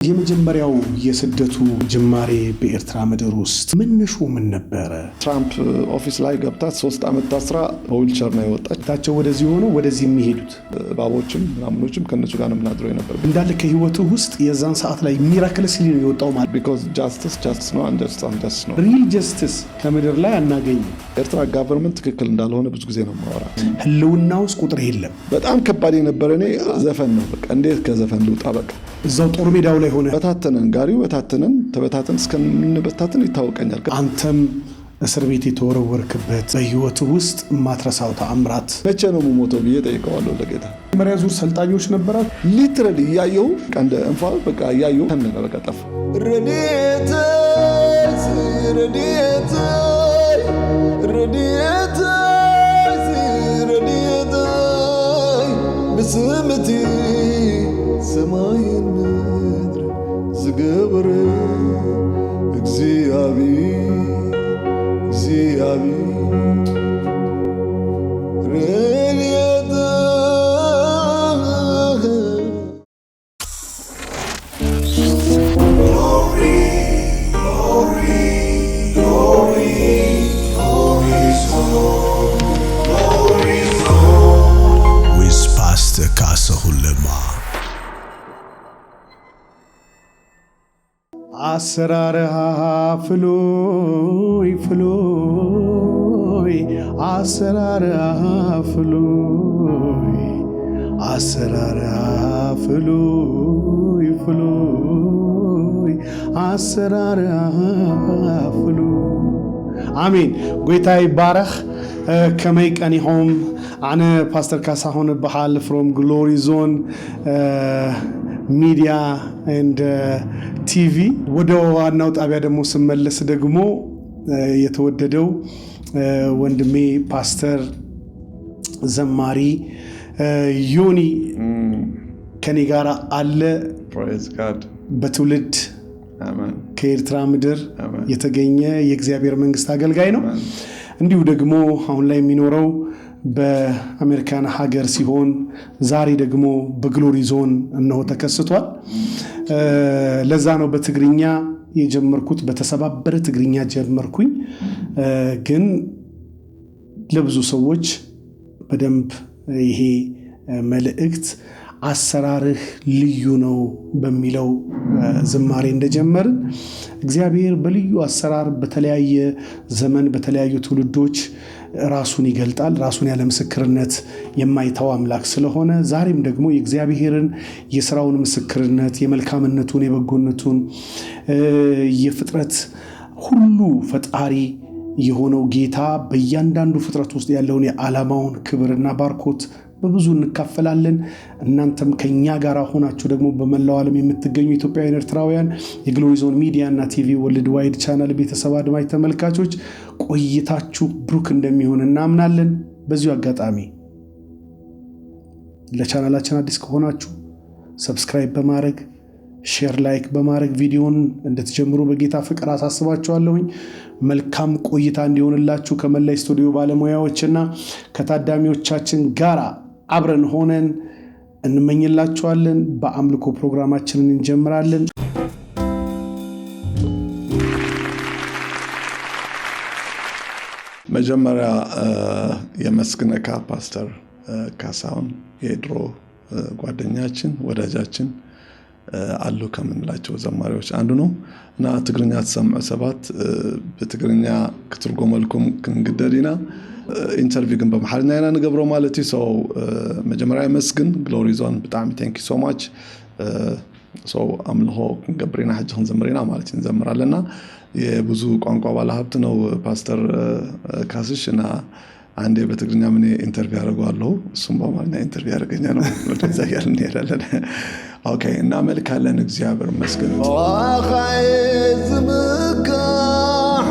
የመጀመሪያው የስደቱ ጅማሬ በኤርትራ ምድር ውስጥ መነሹ ምን ነበረ? ትራምፕ ኦፊስ ላይ ገብታ 3 ዓመት ታስራ በዊልቸር ነው የወጣች። ታቸው ወደዚህ ሆኖ ወደዚህ የሚሄዱት ባቦችም ምናምኖችም ከነሱ ጋር ነው ምናድረው የነበር። እንዳለ ከህይወቱ ውስጥ የዛን ሰዓት ላይ ሚራክልስ ሊ ነው የወጣው ማለት because justice ነው understand justice ነው real justice ከምድር ላይ አናገኝ። ኤርትራ ጋቨርንመንት ትክክል እንዳልሆነ ብዙ ጊዜ ነው ማወራ። ህልውና ውስጥ ቁጥር የለም። በጣም ከባድ የነበረ እኔ ዘፈን ነው በቃ እንዴት ከዘፈን ልውጣ በቃ እዛው ጦር ሜዳው ላይ ሆነ በታተነን ጋሪው በታተነን ተበታተን እስከምንበታተን ይታወቀኛል። አንተም እስር ቤት የተወረወርክበት በህይወቱ ውስጥ ማትረሳው ተአምራት መቼ ነው የምሞተው ብዬ ጠይቀዋለሁ ለጌታ። መሪያ ዙር ሰልጣኞች ነበራችሁ ሊትራሊ ያየው ቀንደ እንፋል በቃ ያየው ተነነ በቃ ጠፋ። ረዲየት ረዲየት ረዲየት ረዲየት በስምቲ ሰማይን ምድር ዝገበረ እግዚአብሔር ረድኤት with Pastor Kasahulema. አሰራርሃ ፍሎይ ፍሎይ አሰራርሃ ፍሎይ አሰራርሃ ፍሎይ ፍሎይ አሰራርሃ ፍሎይ አሜን። ጎይታ ይባረክ። ከመይ ቀኒሆም አነ ፓስተር ካሳሁን በሃል ፍሮም ግሎሪ ዞን ሚዲያ ኤንድ ቲቪ። ወደ ዋናው ጣቢያ ደግሞ ስመለስ ደግሞ የተወደደው ወንድሜ ፓስተር ዘማሪ ዮኒ ከኔ ጋር አለ። praise god በትውልድ አሜን ከኤርትራ ምድር የተገኘ የእግዚአብሔር መንግስት አገልጋይ ነው። እንዲሁ ደግሞ አሁን ላይ የሚኖረው በአሜሪካን ሀገር ሲሆን ዛሬ ደግሞ በግሎሪ ዞን እነሆ ተከስቷል። ለዛ ነው በትግርኛ የጀመርኩት። በተሰባበረ ትግርኛ ጀመርኩኝ፣ ግን ለብዙ ሰዎች በደንብ ይሄ መልእክት አሰራርህ ልዩ ነው በሚለው ዝማሬ እንደጀመርን እግዚአብሔር በልዩ አሰራር በተለያየ ዘመን በተለያዩ ትውልዶች ራሱን ይገልጣል። ራሱን ያለ ምስክርነት የማይተው አምላክ ስለሆነ ዛሬም ደግሞ የእግዚአብሔርን የሥራውን ምስክርነት የመልካምነቱን የበጎነቱን የፍጥረት ሁሉ ፈጣሪ የሆነው ጌታ በእያንዳንዱ ፍጥረት ውስጥ ያለውን የዓላማውን ክብርና ባርኮት በብዙ እንካፈላለን። እናንተም ከኛ ጋር ሆናችሁ ደግሞ በመላው ዓለም የምትገኙ ኢትዮጵያውያን ኤርትራውያን የግሎሪ ዞን ሚዲያ እና ቲቪ ወርልድ ዋይድ ቻናል ቤተሰብ አድማጭ ተመልካቾች ቆይታችሁ ብሩክ እንደሚሆን እናምናለን። በዚሁ አጋጣሚ ለቻናላችን አዲስ ከሆናችሁ ሰብስክራይብ በማድረግ ሼር ላይክ በማድረግ ቪዲዮን እንድትጀምሩ በጌታ ፍቅር አሳስባችኋለሁኝ። መልካም ቆይታ እንዲሆንላችሁ ከመላይ ስቱዲዮ ባለሙያዎችና ከታዳሚዎቻችን ጋር አብረን ሆነን እንመኝላችኋለን። በአምልኮ ፕሮግራማችንን እንጀምራለን። መጀመሪያ የመስግነካ ፓስተር ካሳሁን የድሮ ጓደኛችን ወዳጃችን አሉ ከምንላቸው ዘማሪዎች አንዱ ነው እና ትግርኛ ተሰምዑ ሰባት በትግርኛ ክትርጎመልኩም ክንግደዲና ኢንተርቪው ግን በመሐልኛ ኢና ንገብሮ ማለት ሰው መጀመሪያ መስግን ግሎሪ ዞን በጣም ቴንክ ዩ ሶ ማች ሰው አምልሆ ክንገብሪና ሐጅ ክንዘምሪና ማለት እንዘምራለና የብዙ ቋንቋ ባለሀብት ነው ፓስተር ካስሽ እና አንዴ በትግርኛ ምን ኢንተርቪው ያደርጋለሁ እሱም በአማርኛ ኢንተርቪው ያደርገኛ ነው ወደዛ ያልን ይላል። ኦኬ እና መልካለን እግዚአብሔር ይመስገን። ዋኻይ ዝምካሕ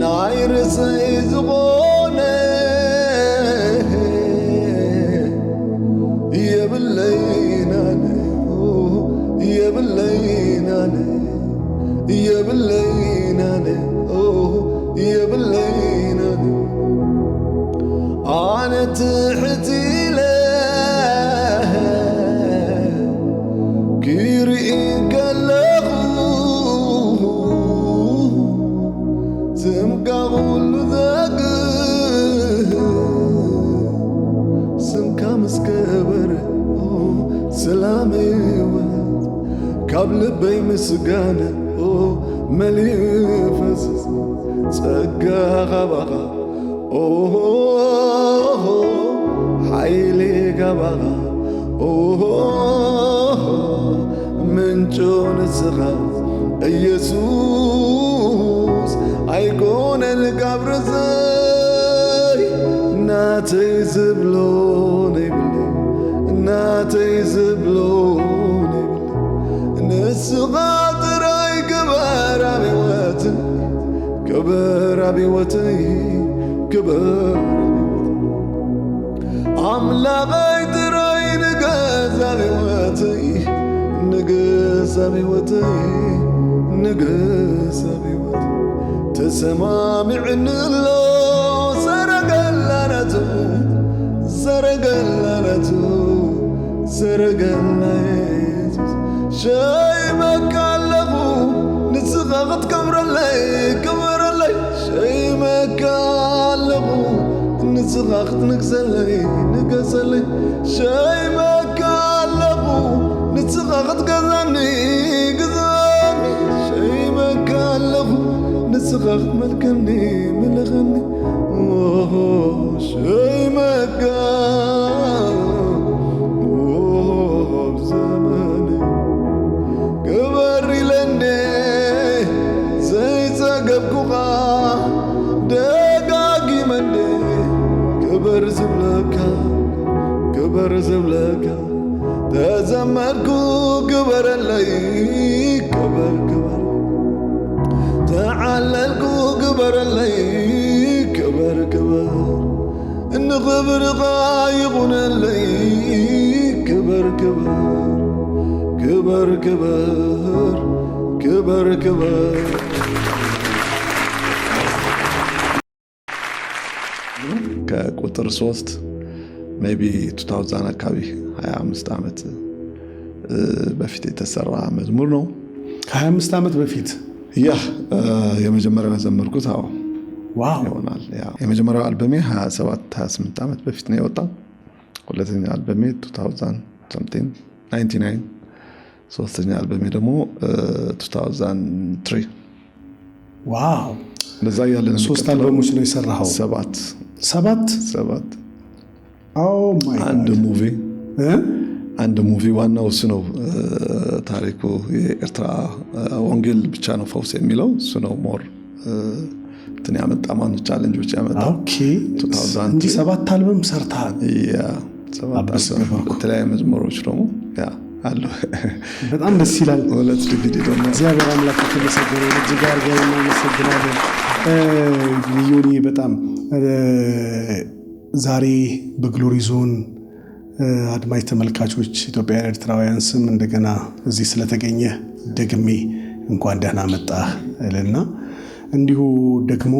ናይ ርእሰይ ዝኾነ የብለይናነ የብለይናነ የብለይናነ የብለይናነ أنا تحتي له زلامي كابل بي مسقانا مليفز سقا غبغا حيلي غبغا من جون الزغا يسوس أيقون القبر زي ناتي زبلوني بلي ناتي زبلوني بلي نسغات راي كبار بواتي كبار بواتي كبار عملا غايت راي نقاز بواتي نقاز بواتي نقاس بيوت تسمامعن الله سرق اللعنة سرق اللعنة سرق اللعنة شاي ما كالغو نسغغت كبر اللي كبر اللي شاي ما كالغو نسغغت نقص اللي نقص اللي شاي ما كالغو نسغغت قزاني نسغغ ملكني ملغني شي مكان بزماني كبري لني زي سقب كوغا دقاقي مني كبر زبلكا كبر زبلكا تزمركو كبر اللي كبر كبر تعاللكو كبر اللي كبر كبر نغبر غايبون اللي كبر كبر كبر كبر كبر كبر كقطر 3 maybe 2000 አካባቢ 25 ዓመት በፊት የተሰራ መዝሙር ነው። ከ25 ዓመት በፊት ያ የመጀመሪያው ያዘመርኩት አዎ ዋው ይሆናል። ያ የመጀመሪያው አልበሜ 28 ዓመት በፊት ነው የወጣው። ሁለተኛው አልበሜ 2000 something 99 ሶስተኛ አልበሜ ደግሞ 2003 ዋው ለዛ ያለን ሶስት አልበሞች ነው የሰራው። ሰባት ኦ ማይ ጋድ አንድ ሙቪ ዋናው እሱ ነው። ታሪኩ የኤርትራ ወንጌል ብቻ ነው ፈውስ የሚለው እሱ ነው። ሞር እንትን ያመጣ ማኑ ቻሌንጆች ያመጣ ኦኬ 2000 እንጂ 7 አልበም ሰርተሃል። ያ 7 አልበም በተለያዩ መዝሙሮች ደግሞ ያ አሉ። በጣም ደስ ይላል። ሁለት ዲቪዲ ደግሞ እግዚአብሔር አምላክ ተመሰገነ። እጅግ አድርገን እናመሰግናለን። ዮኒ በጣም ዛሬ በግሎሪ ዞን አድማጭ ተመልካቾች ኢትዮጵያውያን ኤርትራውያን ስም እንደገና እዚህ ስለተገኘ ደግሜ እንኳን ደህና መጣህ እልና እንዲሁ ደግሞ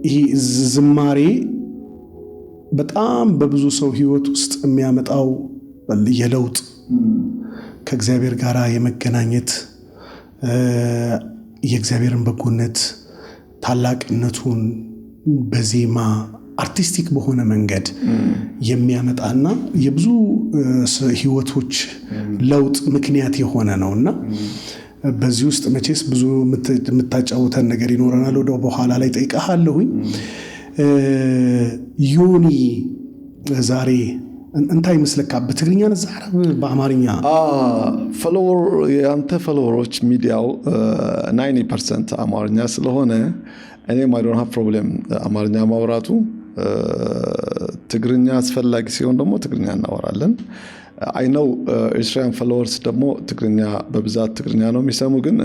ይህ ዝማሬ በጣም በብዙ ሰው ህይወት ውስጥ የሚያመጣው የለውጥ ከእግዚአብሔር ጋር የመገናኘት የእግዚአብሔርን በጎነት ታላቅነቱን በዜማ አርቲስቲክ በሆነ መንገድ የሚያመጣና የብዙ ህይወቶች ለውጥ ምክንያት የሆነ ነውና በዚህ ውስጥ መቼስ ብዙ የምታጫውተን ነገር ይኖረናል። ወደ በኋላ ላይ ጠይቀሃለሁኝ። ዮኒ ዛሬ እንታይ መስለካ በትግርኛ ነዛረብ በአማርኛ ፎሎወር ያንተ ፎሎወሮች ሚዲያው 90% አማርኛ ስለሆነ እኔም I don't have problem አማርኛ ማውራቱ። ትግርኛ አስፈላጊ ሲሆን ደግሞ ትግርኛ እናወራለን። I know Israeli followers ደግሞ ትግርኛ በብዛት ትግርኛ ነው የሚሰሙ፣ ግን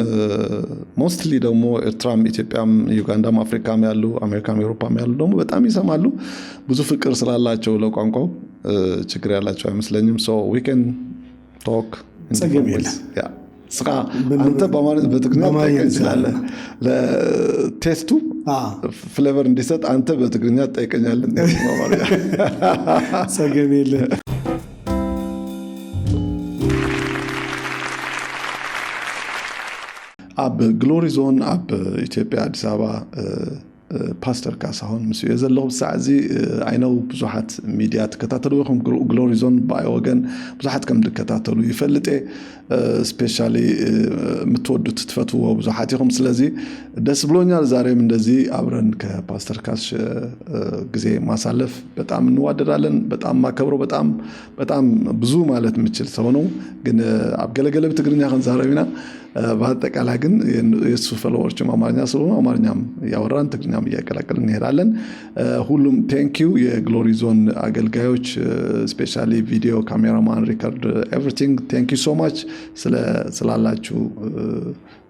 ሞስትሊ ደግሞ ኤርትራም ኢትዮጵያም ዩጋንዳም አፍሪካም ያሉ አሜሪካም አውሮፓም ያሉ ደግሞ በጣም ይሰማሉ። ብዙ ፍቅር ስላላቸው ለቋንቋው ችግር ያላቸው አይመስለኝም። so we can talk in yeah ስራ አንተ በትግርኛ ታይቀኛለህ ለቴስቱ ፍሌቨር እንዲሰጥ አንተ በትግርኛ ታይቀኛለህ ማለት ሰገሜለ አብ ግሎሪ ዞን አብ ኢትዮጵያ አዲስ አበባ ፓስተር ካሳሁን ምስዩ የዘለኹ ሰዓዚ አይነው ብዙሓት ሚዲያ ተከታተሉ ይኹም ግሎሪ ዞን ባይወገን ብዙሓት ከም ተከታተሉ ይፈልጤ ስፔሻሊ ምትወዱት ትፈትዎ ብዙሓት ይኹም ስለዚ ደስ ብሎኛል ዛሬም እንደዚህ አብረን ከፓስተር ካስ ጊዜ ማሳለፍ በጣም እንዋደዳለን በጣም ማከብሮ በጣም ብዙ ማለት የምችል ሰው ነው ግን አብገለገለ በትግርኛ ከንዛረቢና በአጠቃላይ ግን የሱ ፎሎወርችም አማርኛ ስለሆነ አማርኛም ያወራን ትግርኛም እያቀላቀልን እንሄዳለን ሁሉም ቴንኪው የግሎሪ ዞን አገልጋዮች ስፔሻሊ ቪዲዮ ካሜራማን ሪካርድ ኤቭሪቲንግ ቴንኪው ሶ ማች ስላላችሁ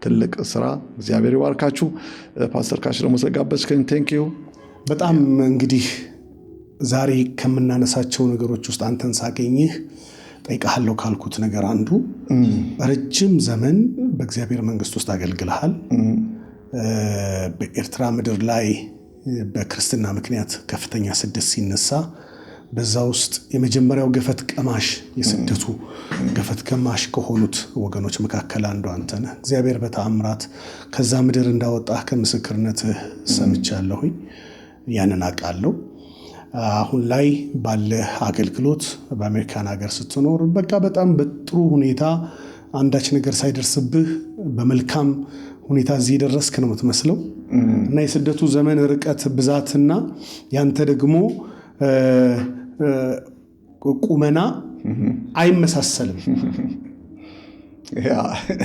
ትልቅ ስራ እግዚአብሔር ይባርካችሁ ፓስተር ካሽ ደግሞ ስለጋበዝከኝ ቴንኪው በጣም እንግዲህ ዛሬ ከምናነሳቸው ነገሮች ውስጥ አንተን ሳገኝህ ጠይቃለሁ ካልኩት ነገር አንዱ ረጅም ዘመን በእግዚአብሔር መንግስት ውስጥ አገልግለሃል በኤርትራ ምድር ላይ በክርስትና ምክንያት ከፍተኛ ስደት ሲነሳ በዛ ውስጥ የመጀመሪያው ገፈት ቀማሽ የስደቱ ገፈት ቀማሽ ከሆኑት ወገኖች መካከል አንዱ አንተ ነህ እግዚአብሔር በተአምራት ከዛ ምድር እንዳወጣህ ከምስክርነትህ ሰምቻለሁ ያንን አውቃለሁ አሁን ላይ ባለ አገልግሎት በአሜሪካን ሀገር ስትኖር በቃ በጣም በጥሩ ሁኔታ አንዳች ነገር ሳይደርስብህ በመልካም ሁኔታ እዚህ ደረስክ ነው የምትመስለው እና የስደቱ ዘመን ርቀት ብዛትና ያንተ ደግሞ ቁመና አይመሳሰልም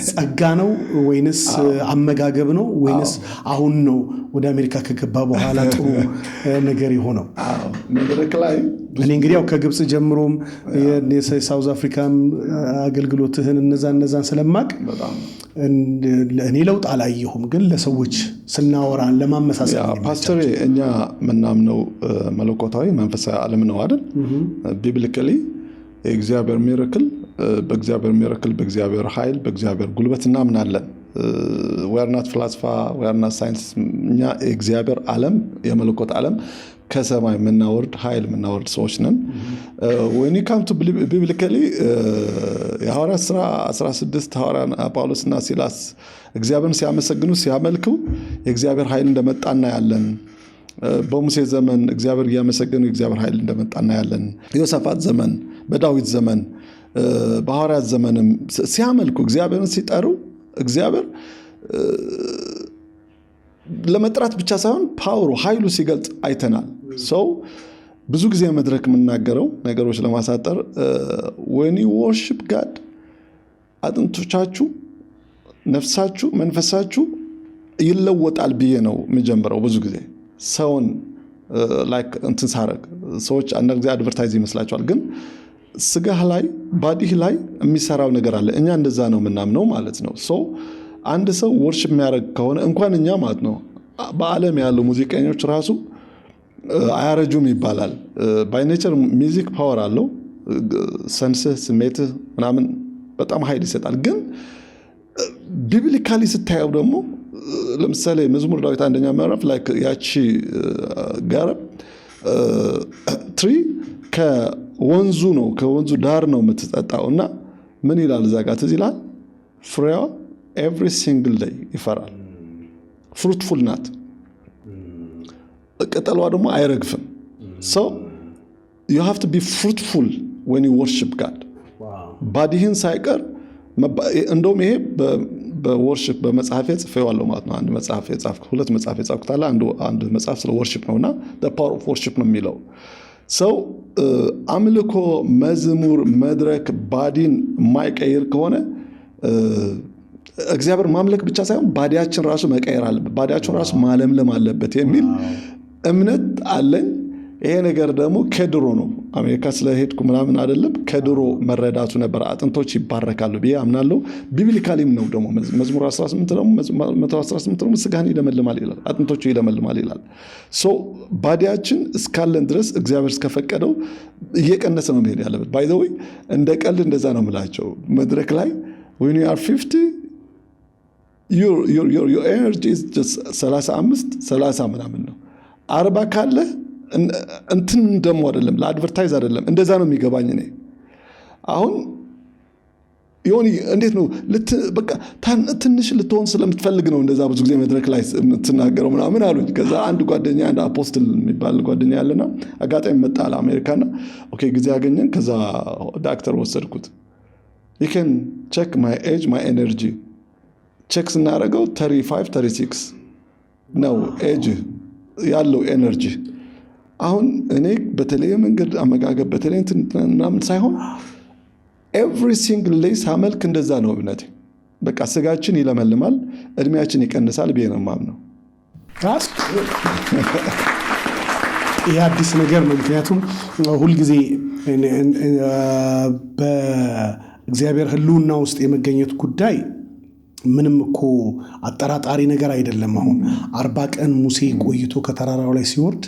ጸጋ ነው ወይንስ አመጋገብ ነው ወይንስ አሁን ነው ወደ አሜሪካ ከገባ በኋላ ጥሩ ነገር ይሆነው መድረክ ላይ እኔ እንግዲህ ያው ከግብጽ ጀምሮም የሳውዝ አፍሪካም አገልግሎትህን እነዛን ስለማቅ እኔ ለውጥ አላየሁም ግን ለሰዎች ስናወራ ለማመሳሰል ፓስተር እኛ ምናምነው መለኮታዊ መንፈሳዊ ዓለም ነው አይደል ቢብሊካሊ እግዚአብሔር ሚራክል በእግዚአብሔር ሚራክል በእግዚአብሔር ኃይል በእግዚአብሔር ጉልበት እናምናለን we are not philosopher we are not science እኛ እግዚአብሔር ዓለም የመለኮት ዓለም ከሰማይ ምናወርድ ኃይል ምናወርድ ሰዎች ነን when you come to biblically የሐዋርያት ሥራ 16 ሐዋርያን ጳውሎስና ሲላስ እግዚአብሔርን ሲያመሰግኑ ሲያመልኩ የእግዚአብሔር ኃይል እንደመጣና ያለን በሙሴ ዘመን እግዚአብሔር ያመሰገኑ የእግዚአብሔር ኃይል እንደመጣና ያለን ዮሴፋት ዘመን በዳዊት ዘመን በሐዋርያት ዘመንም ሲያመልኩ እግዚአብሔርን ሲጠሩ እግዚአብሔር ለመጥራት ብቻ ሳይሆን ፓወሩ ኃይሉ ሲገልጽ አይተናል ሰው ብዙ ጊዜ መድረክ የምናገረው ነገሮች ለማሳጠር when you worship God አጥንቶቻችሁ ነፍሳችሁ መንፈሳችሁ ይለወጣል ብዬ ነው የምጀምረው ብዙ ጊዜ ሰውን ላይክ እንትን ሳረግ ሰዎች አንድ ጊዜ አድቨርታይዝ ይመስላቸዋል ግን ስጋህ ላይ ባዲህ ላይ የሚሰራው ነገር አለ እኛ እንደዛ ነው ምናምነው ማለት ነው ሶ አንድ ሰው ወርሺፕ የሚያደርግ ከሆነ እንኳን እኛ ማለት ነው በዓለም ያሉ ሙዚቀኞች ራሱ አያረጁም ይባላል ባይ ኔቸር ሚውዚክ ፓወር አለው ሰንስህ ስሜትህ ምናምን በጣም ኃይል ይሰጣል ግን ቢብሊካሊ ስታየው ደግሞ ለምሳሌ መዝሙር ዳዊት አንደኛ ምዕራፍ ላይ ያቺ ጋረብ ትሪ ከወንዙ ነው ከወንዙ ዳር ነው የምትጠጣውና ምን ይላል እዛ ጋር ትዝ ይላል ፍሬዋ every single day ይፈራል fruitful ናት ቅጠሏ ደግሞ አይረግፍም so you have to be fruitful when you worship God ባዲህን ሳይቀር እንደውም ይሄ በወርሺፕ በመጽሐፍ ጽፌዋለሁ ማለት ነው አንድ መጽሐፍ የጻፍኩ ሁለት መጽሐፍ የጻፍኩት አለ አንድ መጽሐፍ ስለ ወርሺፕ ነውና the power of worship ነው የሚለው ሰው አምልኮ መዝሙር መድረክ ባዲን ማይቀይር ከሆነ እግዚአብሔር ማምለክ ብቻ ሳይሆን ባዲያችን ራሱ መቀየር አለበት ባዲያችን ራሱ ማለምለም አለበት የሚል እምነት አለኝ ይሄ ነገር ደግሞ ከድሮ ነው አሜሪካ ስለሄድኩ ምናምን አይደለም ከድሮ መረዳቱ ነበር አጥንቶች ይባረካሉ ብዬ አምናለሁ ቢብሊካሊም ነው ደግሞ መዝሙር 18 ደግሞ 118 ደግሞ ስጋን ይለመልማል ይላል አጥንቶቹ ይለመልማል ይላል ሶ ባዲያችን እስካለን ድረስ እግዚአብሔር እስከፈቀደው እየቀነሰ ነው መሄድ ያለበት ባይ ዘ ወይ እንደ ቀልድ እንደዛ ነው የምላቸው መድረክ ላይ when you are 50 your energy is just 35 ምናምን ነው 40 ካለ እንትን ደሞ አይደለም ለአድቨርታይዝ አይደለም እንደዛ ነው የሚገባኝ እኔ አሁን ዮኒ እንዴት ነው በቃ ትንሽ ልትሆን ስለምትፈልግ ነው እንደዛ ብዙ ጊዜ መድረክ ላይ የምትናገረው ምናምን አሉኝ። ከዛ አንድ ጓደኛ አንድ አፖስትል የሚባል ጓደኛ ያለና አጋጣሚ መጣ አሜሪካና ኦኬ ጊዜ ያገኘን። ከዛ ዳክተር ወሰድኩት። you can check my age my energy ቼክ ስናደርገው 35 36 ነው ኤጅ ያለው ኤነርጂ። አሁን እኔ በተለየ መንገድ አመጋገብ በተለየ ምናምን ሳይሆን every single day ሳመልክ እንደዛ ነው እምነቴ። በቃ ስጋችን ይለመልማል እድሜያችን ይቀንሳል ብዬ ነው የማምነው። ይህ አዲስ ነገር ነው። ምክንያቱም ሁልጊዜ በእግዚአብሔር ሕልውና ውስጥ የመገኘት ጉዳይ ምንም እኮ አጠራጣሪ ነገር አይደለም። አሁን 40 ቀን ሙሴ ቆይቶ ከተራራው ላይ ሲወርድ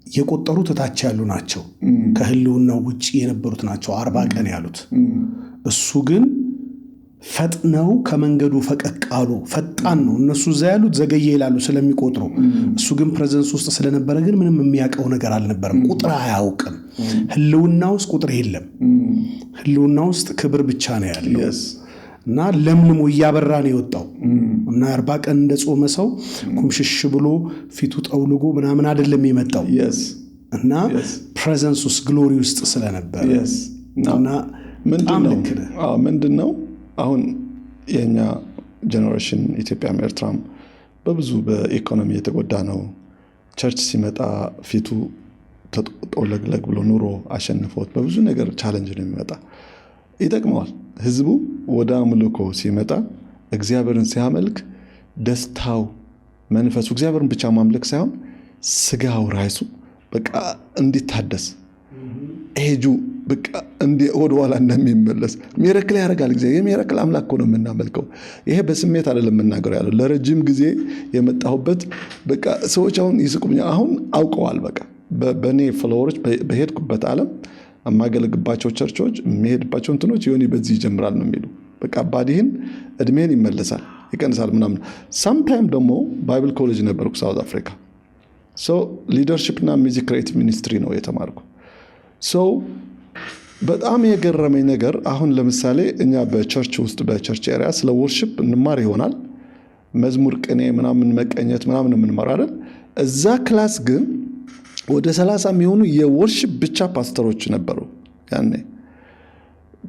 የቆጠሩት ታች ያሉ ናቸው፣ ከሕልውናው ውጪ የነበሩት ናቸው 40 ቀን ያሉት። እሱ ግን ፈጥነው ከመንገዱ ፈቀቅ አሉ። ፈጣን ነው። እነሱ እዛ ያሉት ዘገየ ይላሉ ስለሚቆጥሩ፣ እሱ ግን ፕሬዘንስ ውስጥ ስለነበረ ግን ምንም የሚያውቀው ነገር አልነበረም። ቁጥር አያውቅም። ሕልውና ውስጥ ቁጥር የለም። ሕልውና ውስጥ ክብር ብቻ ነው ያለው እና ለምልሞ እያበራ ነው የወጣው እና 40 ቀን እንደጾመ ሰው ኩምሽሽ ብሎ ፊቱ ጠውልጎ ምናምን አይደለም የመጣው እና ፕሬዘንስ ውስጥ ግሎሪ ውስጥ ስለነበረ እና ምንድነው አሁን የኛ ጀነሬሽን ኢትዮጵያም ኤርትራም በብዙ በኢኮኖሚ የተጎዳ ነው። ቸርች ሲመጣ ፊቱ ተጠውለግለግ ብሎ ኑሮ አሸንፎት በብዙ ነገር ቻሌንጅ ነው የሚመጣ። ይጠቅመዋል። ህዝቡ ወደ አምልኮ ሲመጣ እግዚአብሔርን ሲያመልክ ደስታው መንፈሱ እግዚአብሔርን ብቻ ማምለክ ሳይሆን ስጋው ራሱ በቃ እንዲታደስ ኤጁ በቃ ወደ ኋላ እንደሚመለስ ሚራክል ያደርጋል። እግዚአብሔር ሚራክል አምላክ ነው የምናመልከው። ይሄ በስሜት አይደለም የምናገረው ያለው ለረጅም ጊዜ የመጣሁበት በቃ ሰዎች አሁን ይስቁኛል። አሁን አውቀዋል። በቃ በኔ ፍሎሮች በሄድኩበት ዓለም አማገለግባቸው ቸርቾች የሚሄድባቸው እንትኖች ዮኒ በዚህ ይጀምራል ነው የሚሉ። በቃ ባዲህን እድሜን ይመለሳል ይቀንሳል ምናምን። ሳምታይም ደግሞ ባይብል ኮሌጅ ነበርኩ ሳውዝ አፍሪካ። ሶ ሊደርሺፕ እና ሚውዚክ ክሬቲቭ ሚኒስትሪ ነው የተማርኩ። ሶ በጣም የገረመኝ ነገር አሁን ለምሳሌ እኛ በቸርች ውስጥ በቸርች ኤሪያ ስለ ወርሺፕ እንማር ይሆናል መዝሙር ቅኔ ምናምን መቀኘት ምናምን እንማር አይደል። እዛ ክላስ ግን ወደ 30 የሚሆኑ የወርሺፕ ብቻ ፓስተሮች ነበሩ። ያኔ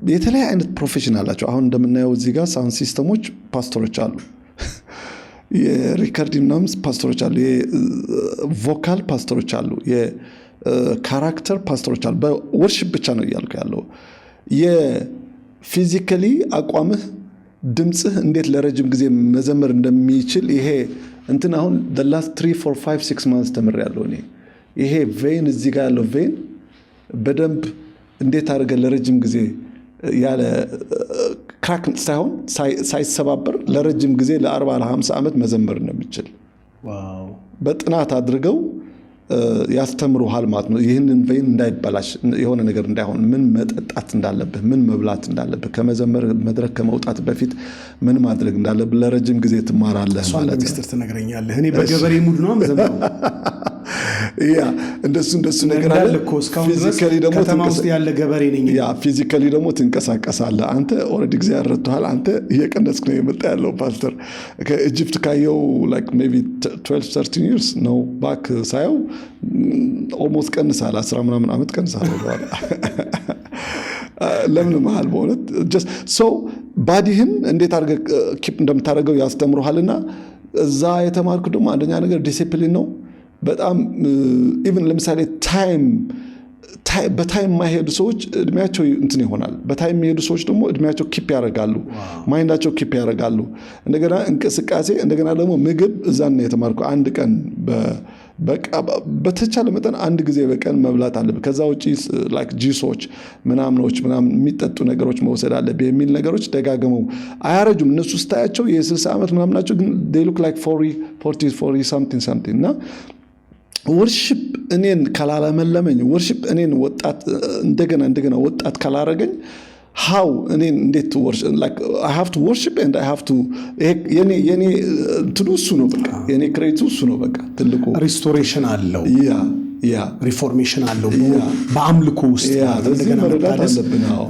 የተለያየ አይነት ፕሮፌሽን አላቸው። አሁን እንደምናየው እዚህ ጋር ሳውንድ ሲስተሞች ፓስተሮች አሉ፣ የሪከርዲንግ ምናምን ፓስተሮች አሉ፣ የቮካል ፓስተሮች አሉ፣ የካራክተር ፓስተሮች አሉ። በወርሺፕ ብቻ ነው እያልኩ ያለው። የፊዚካሊ አቋምህ ድምጽህ እንዴት ለረጅም ጊዜ መዘመር እንደሚችል ይሄ እንትን አሁን the last 3 4 5 6 months ተምሬያለሁ እኔ። ይሄ ቬን እዚህ ጋር ያለው ቬን በደንብ እንዴት አድርገን ለረጅም ጊዜ ያለ ክራክ ሳይሆን ሳይሰባበር ለረጅም ጊዜ ለ40 ለ50 ዓመት መዘመር እንደሚችል በጥናት አድርገው ያስተምሩሃል ማለት ነው። ይህንን ቬን እንዳይበላሽ የሆነ ነገር እንዳይሆን ምን መጠጣት እንዳለብህ ምን መብላት እንዳለብህ ከመዘመር መድረክ ከመውጣት በፊት ምን ማድረግ እንዳለብህ ለረጅም ጊዜ ትማራለህ ማለት ነው። ሚስጥር ትነግረኛለህ። እኔ በገበሬ ሙድ ነው መዘመር ያ እንደሱ ነገር አለ እኮ ፊዚካሊ ደግሞ ከተማ ውስጥ ያለ ገበሬ ነኝ። ያ ፊዚካሊ ደግሞ ትንቀሳቀሳለህ። አንተ ኦሬዲ ጊዜ ያረቱሃል። አንተ እየቀነስክ ነው የመጣ ያለው ፓስተር ከኢጂፕት ካየው like maybe 12 13 years ነው ባክ ሳየው ኦልሞስት ቀንሳል 10 ምናምን ዓመት ቀንሳል ወደኋላ። ለምን መሃል በእውነት just so ባዲህን እንዴት አድርገህ ኪፕ እንደምታደርገው ያስተምሩሃልና እዛ የተማርኩ ደግሞ አንደኛ ነገር ዲሲፕሊን ነው በጣም ኢቭን ለምሳሌ በታይም ማይሄዱ ሰዎች እድሜያቸው እንትን ይሆናል። በታይም የሚሄዱ ሰዎች ደግሞ እድሜያቸው ኪፕ ያደርጋሉ፣ ማይንዳቸው ኪፕ ያደርጋሉ። እንደገና እንቅስቃሴ፣ እንደገና ደግሞ ምግብ እዛን ነው የተማርኩ። አንድ ቀን በቃ በተቻለ መጠን አንድ ጊዜ በቀን መብላት አለብህ። ከዛ ውጪ ላይክ ጁሶች ምናምኖች ምናምን የሚጠጡ ነገሮች መውሰድ አለብህ የሚል ነገሮች ደጋግመው አያረጁም። እነሱ ስታያቸው የ60 ዓመት ምናምን ናቸው፣ ግን they look like 40 something እና ወርሺፕ እኔን ካላለመለመኝ ወርሺፕ እኔን ወጣት እንደገና ወጣት ካላረገኝ how እኔን እንዴት worship like I have to worship and I have to የኔ ትዱሱ ነው በቃ የኔ ክሬቱ እሱ ነው በቃ ትልቁ ሪስቶሬሽን አለው። ያ ሪፎርሜሽን አለው በአምልኮ ውስጥ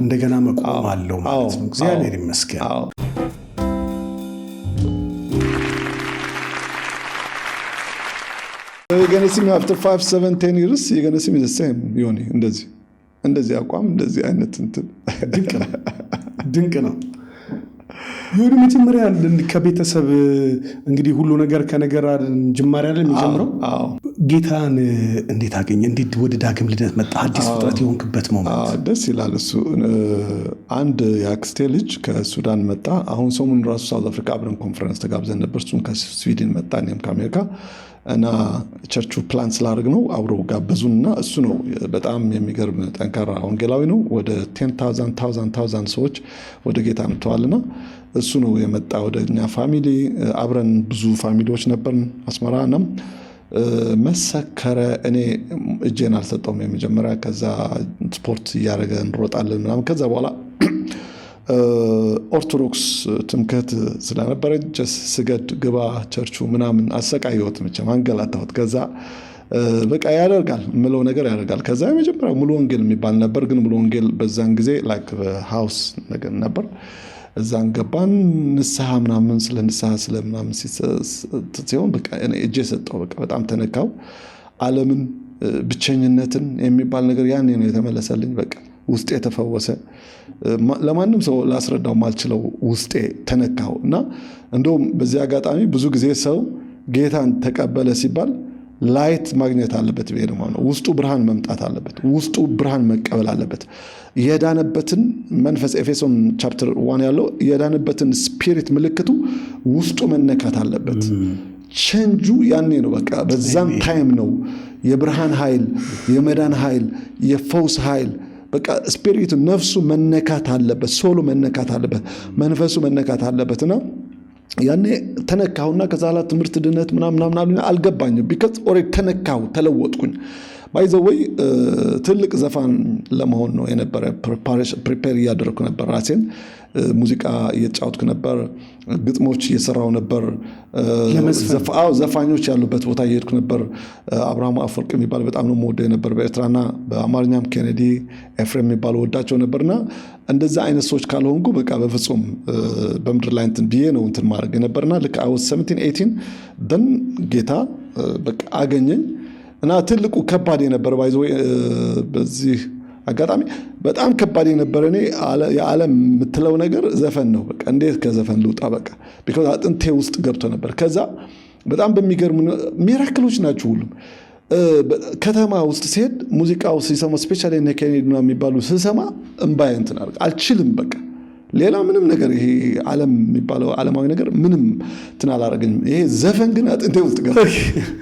እንደገና መቆም አለው ማለት ነው። እግዚአብሔር ይመስገን። You're going to see me after 5, 7, 10 years, you're going to see me the same, Yoni, እንደዚህ አቋም እንደዚህ አይነት እንትን ድንቅ ነው። ይሁን መጀመሪያ ከቤተሰብ እንግዲህ ሁሉ ነገር ከነገር ጅማሬ አይደል የሚጀምረው? ጌታን እንዴት አገኘ? እንዴት ወደ ዳግም ልደት መጣ? አዲስ ፍጥረት የሆንክበት ሞመንት ደስ ይላል። እሱ አንድ የአክስቴ ልጅ ከሱዳን መጣ። አሁን ሰሞኑን ራሱ ሳውዝ አፍሪካ አብረን ኮንፈረንስ ተጋብዘን ነበር። እሱም ከስዊድን መጣ፣ እኔም ከአሜሪካ እና ቸርቹ ፕላን ስላደረግ ነው አብረው ጋበዙንና እሱ ነው በጣም የሚገርም ጠንካራ ወንጌላዊ ነው። ወደ 10,000 ሰዎች ወደ ጌታ መጥተዋልና እሱ ነው የመጣ ወደ እኛ ፋሚሊ። አብረን ብዙ ፋሚሊዎች ነበርን አስመራ እና መሰከረ። እኔ እጄን አልሰጠውም የመጀመሪያ። ከዛ ስፖርት እያደረገ እንሮጣለን ምናምን። ከዛ በኋላ ኦርቶዶክስ ትምክህት ስለነበረ ስገድ ግባ ቸርቹ ምናምን አሰቃየሁት፣ መቼም አንገላታሁት። ከዛ በቃ ያደርጋል ምለው ነገር ያደርጋል። ከዛ የመጀመሪያው ሙሉ ወንጌል የሚባል ነበር፣ ግን ሙሉ ወንጌል በዛን ጊዜ ላይክ ሃውስ ነገር ነበር። እዛን ገባን። ንስሐ ምናምን ስለ ንስሐ ስለ ምናምን ሲሆን በቃ እጄ ሰጠው። በቃ በጣም ተነካው። ዓለምን ብቸኝነትን የሚባል ነገር ያኔ ነው የተመለሰልኝ። በቃ ውስጤ ተፈወሰ። ለማንም ሰው ላስረዳው ማልችለው ውስጤ ተነካው እና እንደውም በዚህ አጋጣሚ ብዙ ጊዜ ሰው ጌታን ተቀበለ ሲባል ላይት ማግኘት አለበት ብዬ ነው። ውስጡ ብርሃን መምጣት አለበት። ውስጡ ብርሃን መቀበል አለበት። የዳነበትን መንፈስ ኤፌሶን ቻፕተር 1 ያለው የዳነበትን ስፒሪት ምልክቱ ውስጡ መነካት አለበት። ቼንጁ ያኔ ነው። በቃ በዛን ታይም ነው የብርሃን ኃይል፣ የመዳን ኃይል፣ የፈውስ ኃይል በቃ ስፒሪቱ ነፍሱ መነካት አለበት። ሶሉ መነካት አለበት። መንፈሱ መነካት አለበትና ያኔ ተነካሁና ከዛ ላ ትምህርት ድነት ምናምን አልገባኝም። ቢካዝ ኦሬዲ ተነካሁ፣ ተለወጥኩኝ። ባይዘወይ ትልቅ ዘፋን ለመሆን ነው የነበረ ፕሪፔር እያደረኩ ነበር ራሴን። ሙዚቃ እየተጫወትኩ ነበር፣ ግጥሞች እየሰራው ነበር። ዘፋኞች ያሉበት ቦታ እየሄድኩ ነበር። አብርሃም አፈወርቅ የሚባል በጣም ነው የምወደው የነበር በኤርትራና በአማርኛም ኬኔዲ ኤፍሬም የሚባሉ ወዳቸው ነበርና እንደዛ አይነት ሰዎች ካልሆንኩ በቃ በፍጹም በምድር ላይ እንትን ብዬ ነው እንትን ማድረግ የነበርና ልክ I was 17 18 ደን ጌታ በቃ አገኘኝ እና ትልቁ ከባድ የነበረ ባይዘው በዚህ አጋጣሚ በጣም ከባድ የነበረ እኔ የዓለም የምትለው ነገር ዘፈን ነው። በቃ እንዴት ከዘፈን ልውጣ በቃ ቢኮዝ አጥንቴ ውስጥ ገብቶ ነበር። ከዛ በጣም በሚገርም ሚራክሎች ናቸው ሁሉም። ከተማ ውስጥ ሲሄድ ሙዚቃው ሲሰማ ስፔሻሊ እነ ኬኔዲ ነው የሚባሉ ሲሰማ እምባዬ እንትን አልችልም በቃ ሌላ ምንም ነገር ይሄ ዓለም የሚባለው ዓለማዊ ነገር ምንም እንትን አላረገኝም። ይሄ ዘፈን ግን አጥንቴ ውስጥ ገባ።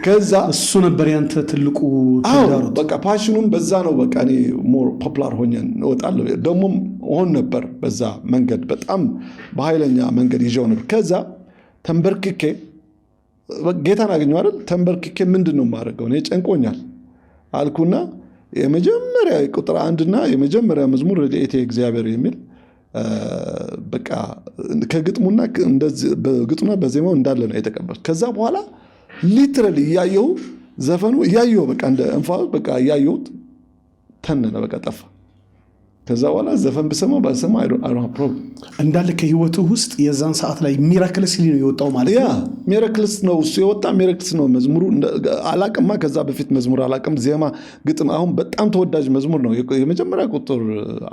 ከዛ እሱ ነበር ያንተ ትልቁ ተዳሩት። በቃ ፓሽኑም በዛ ነው። በቃ እኔ ሞር ፖፑላር ሆኜ እወጣለሁ ደግሞም ሆን ነበር። በዛ መንገድ በጣም በኃይለኛ መንገድ ይዤው ነበር። ከዛ ተንበርክኬ ጌታን አገኘሁ አይደል? ተንበርክኬ ምንድን ነው የማደርገው እኔ ጨንቆኛል አልኩና የመጀመሪያ ቁጥር 1ና የመጀመሪያ መዝሙር ረድኤቴ እግዚአብሔር የሚል በቃ ከግጥሙና እንደዚህ በግጥሙና በዜማው እንዳለ ነው የተቀበልኩት። ከዛ በኋላ ሊትራሊ እያየሁ ዘፈኑ እያየሁ በቃ እንደ እንፋሎት በቃ እያየሁት ተነነ በቃ ጠፋ። ከዛ በኋላ ዘፈን ብሰማ ባልሰማ I don't have problem እንዳለ ከህይወቱ ውስጥ የዛን ሰዓት ላይ ሚራክልስ ሊ ነው የወጣው ማለት ነው። ሚራክልስ ነው እሱ የወጣ ሚራክልስ ነው መዝሙሩ። አላቅማ ከዛ በፊት መዝሙር አላቅም። ዜማ ግጥም አሁን በጣም ተወዳጅ መዝሙር ነው። የመጀመሪያ ቁጥር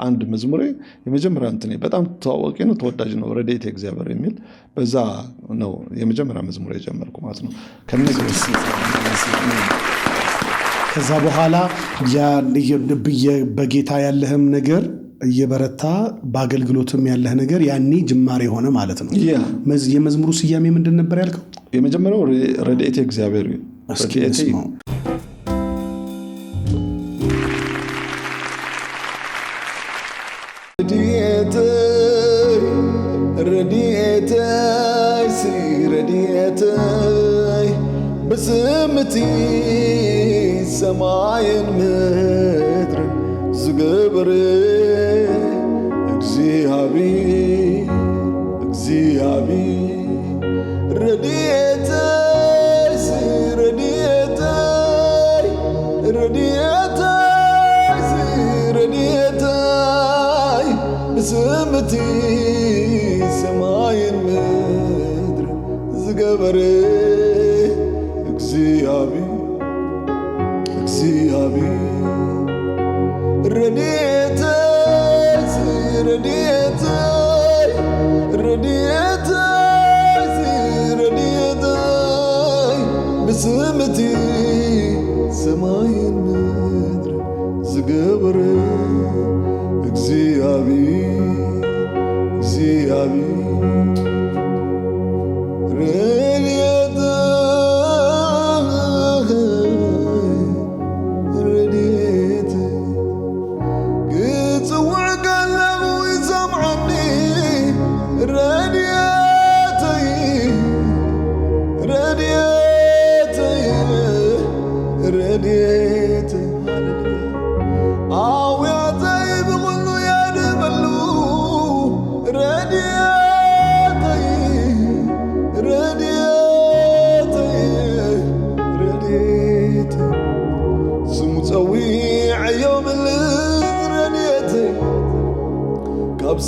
1 መዝሙሬ የመጀመሪያ እንትን በጣም ተዋወቂ ነው፣ ተወዳጅ ነው። ረድኤቴ እግዚአብሔር የሚል በዛ ነው የመጀመሪያ መዝሙር የጀመርኩ ማለት ነው። ከዛ በኋላ በጌታ ያለህም ነገር እየበረታ በአገልግሎትም ያለህ ነገር ያኔ ጅማሬ ሆነ ማለት ነው። የመዝሙሩ ስያሜ ምንድን ነበር ያልከው? የመጀመሪያው ረድኤቴ እግዚአብሔር በስምቲ ሰማይን ምድር ዝገበረ እግዚአብሔር ረድኤተይ بسمتي سماي المدر زقبري اكزيابي رديتي بسمتي سماي المدر زقبري اكزيابي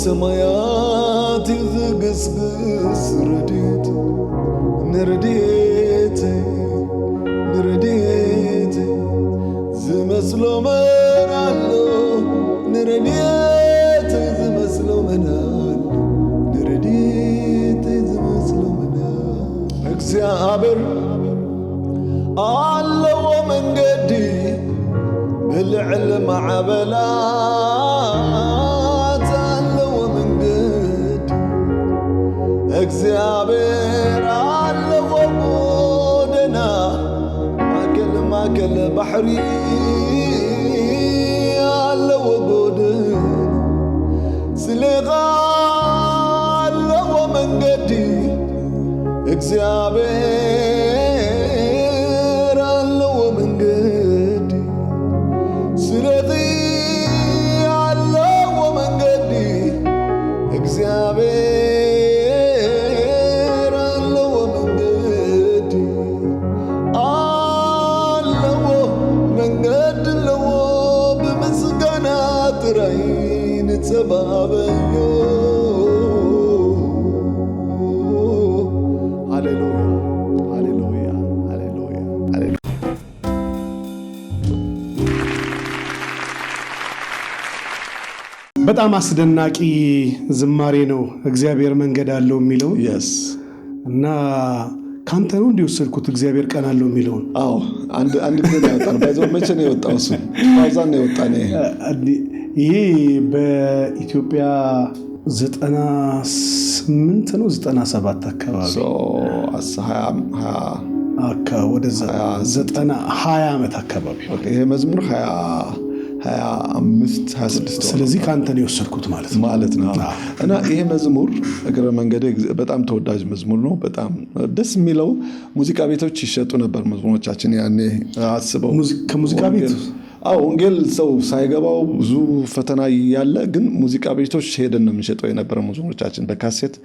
سماياتي زقسقس رديتي زمسلو منالو نرديتي زمسلو منالو اكزيابر الله ومن قدي بالعلم عبلا እግዚአብሔር አለው ጎደና ማከለ ባህሪ አለው ጎደና ስለጋ አለው መንገድ እግዚአብሔር አለው መንገድ ስለዚህ አለው መንገድ እግዚአብሔር راين تبابيو هاليلويا በጣም አስደናቂ ዝማሬ ነው እግዚአብሔር መንገድ አለው የሚለው yes እና ካንተ ነው እንዲወሰድኩት እግዚአብሔር ቀን አለው የሚለው አዎ አንድ ጊዜ ያወጣን ባይዘው መቼ ነው የወጣው እሱ ባዛን ነው የወጣኔ ይሄ በኢትዮጵያ 98 ነው 97 አካባቢ ወደዛ 20 ዓመት አካባቢ ይሄ መዝሙር 25 26 ስለዚህ ካንተ ነው የወሰድኩት ማለት ነው እና ይሄ መዝሙር እግረ መንገዴ በጣም ተወዳጅ መዝሙር ነው በጣም ደስ የሚለው ሙዚቃ ቤቶች ይሸጡ ነበር መዝሙሮቻችን ያኔ አስበው ከሙዚቃ ቤት ወንጌል ሰው ሳይገባው ብዙ ፈተና ያለ ግን ሙዚቃ ቤቶች ሄደን ነው የምንሸጠው የነበረ መዝሙሮቻችን በካሴት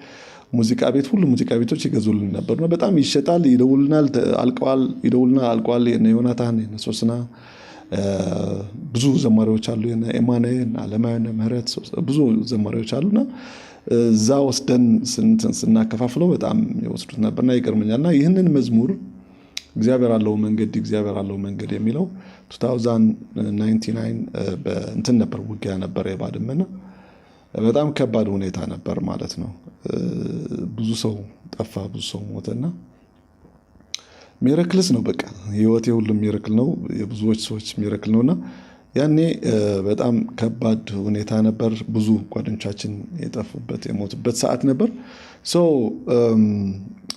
ሙዚቃ ቤት ሁሉ ሙዚቃ ቤቶች ይገዙልን ነበርና በጣም ይሸጣል ይደውልናል አልቋል የዮናታን የሶስና ብዙ ዘማሪዎች አሉ የማናን አለማየን ምህረት ብዙ ዘማሪዎች አሉና እዛ ወስደን ስናከፋፍለው በጣም ይወስዱት ነበርና ይገርመኛልና ይህንን መዝሙር እግዚአብሔር አለው መንገድ የሚለው 2099 በእንትን ነበር ውጊያ ነበር የባድመና በጣም ከባድ ሁኔታ ነበር ማለት ነው ብዙ ሰው ጠፋ ብዙ ሰው ሞተና ሚራክልስ ነው በቃ ህይወቴ ሁሉ ሚራክል ነው የብዙዎች ሰዎች ሚራክል ነውና ያኔ በጣም ከባድ ሁኔታ ነበር ብዙ ጓደኞቻችን የጠፉበት የሞቱበት ሰዓት ነበር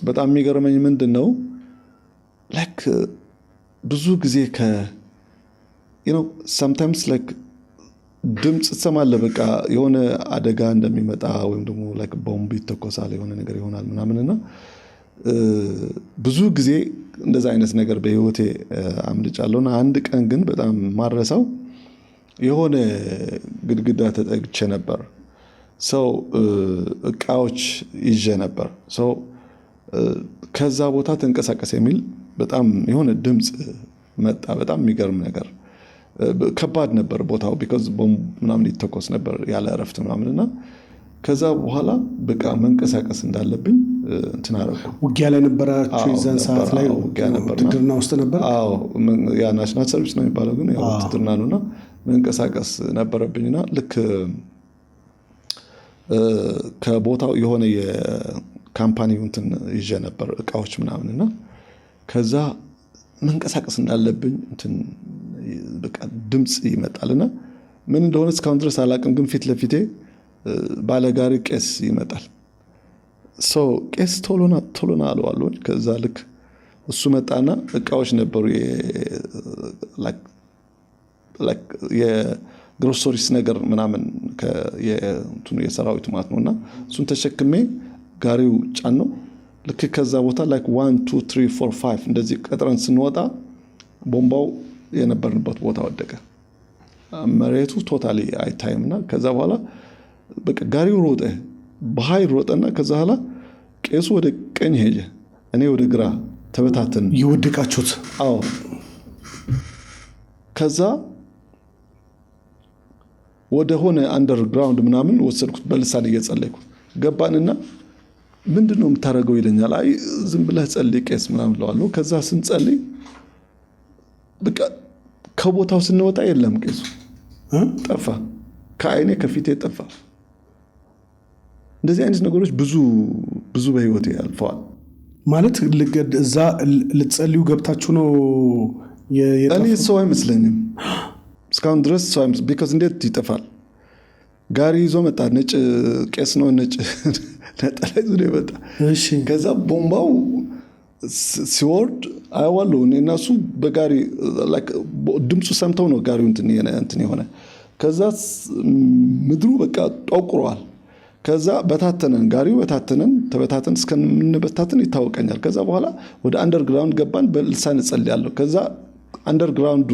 በጣም የሚገርመኝ ምንድነው like ብዙ ጊዜ sometimes like ድምጽ ትሰማለህ በቃ የሆነ አደጋ እንደሚመጣ ወይም ደግሞ like ቦምብ ይተኮሳል የሆነ ነገር ይሆናል ምናምንና ብዙ ጊዜ እንደዛ አይነት ነገር በህይወቴ አምልጫለሁና አንድ ቀን ግን በጣም ማረሳው የሆነ ግድግዳ ተጠግቼ ነበር እቃዎች ይዤ ነበር ከዛ ቦታ ተንቀሳቀስ የሚል በጣም የሆነ ድምጽ መጣ በጣም የሚገርም ነገር ከባድ ነበር ቦታው because ቦምብ ምናምን ይተኮስ ነበር ያለ እረፍት ምናምንና ከዛ በኋላ በቃ መንቀሳቀስ እንዳለብኝ እንትን አደረኩ። ውጊያ ላይ ነበራችሁ የዛን ሰዓት ላይ? ውጊያ ነበር። ውትድርና ውስጥ ነበር? አዎ ያ ናሽናል ሰርቪስ ነው የሚባለው፣ ግን ያው ውትድርና ነውና መንቀሳቀስ ነበረብኝና ልክ ከቦታው የሆነ የካምፓኒው እንትን ይዤ ነበር እቃዎች ምናምንና ከዛ መንቀሳቀስ እንዳለብኝ እንትን በቃ ድምጽ ይመጣልና ምን እንደሆነ እስካሁን ድረስ አላውቅም፣ ግን ፊት ለፊቴ ባለጋሪ ቄስ ይመጣል። ቄስ ቶሎና አለዋለሁ። ከዛ ልክ እሱ መጣና እቃዎች ነበሩ የግሮሰሪስ ነገር ምናምን የሰራዊቱ ማለት ነውና እሱን ተሸክሜ ጋሪው ጫነው። ልክ ከዛ ቦታ 1 2 3 4 5 እንደዚህ ቀጥረን ስንወጣ ቦምባው የነበርንበት ቦታ ወደቀ። መሬቱ ቶታሊ አይታይምና ከዛ በኋላ በቃ ጋሪው ሮጠ፣ በኃይል ሮጠና ከዛ በኋላ ቄሱ ወደ ቀኝ ሄጀ፣ እኔ ወደ ግራ ተበታተን ይወድቃችሁት። አዎ ከዛ ወደ ሆነ አንደርግራውንድ ምናምን ወሰድኩት። በልሳን እየጸለይኩ ገባንና ምንድነው የምታረገው ይለኛል። አይ ዝም ብለህ ጸልይ ቄስ ምናምን ለዋለሁ። ከዛ ስንጸልይ በቃ ከቦታው ስንወጣ የለም ቄሱ ጠፋ፣ ከአይኔ ከፊቴ ጠፋ። እንደዚህ አይነት ነገሮች ብዙ በህይወቴ ያልፈዋል። ማለት እዛ ልትጸልዩ ገብታችሁ ነው? እኔ ሰው አይመስለኝም እስካሁን ድረስ ሰው አይመስለኝም። ቢካዝ እንዴት ይጠፋል? ጋሪ ይዞ መጣ፣ ነጭ ቄስ ነው፣ ነጭ ነጠላ ይዞ ነው የመጣ። ከዛ ቦምባው ሲወርድ አየዋለሁ እና እሱ በጋሪ ድምፁ ሰምተው ነው ጋሪው እንትን የሆነ። ከዛ ምድሩ በቃ ጠቁሯል። ከዛ በታተነን፣ ጋሪው ተበታተን እስከምንበታተን ይታወቀኛል። ከዛ በኋላ ወደ አንደርግራውንድ ገባን። በልሳን ጸልያለሁ። ከዛ አንደርግራውንዱ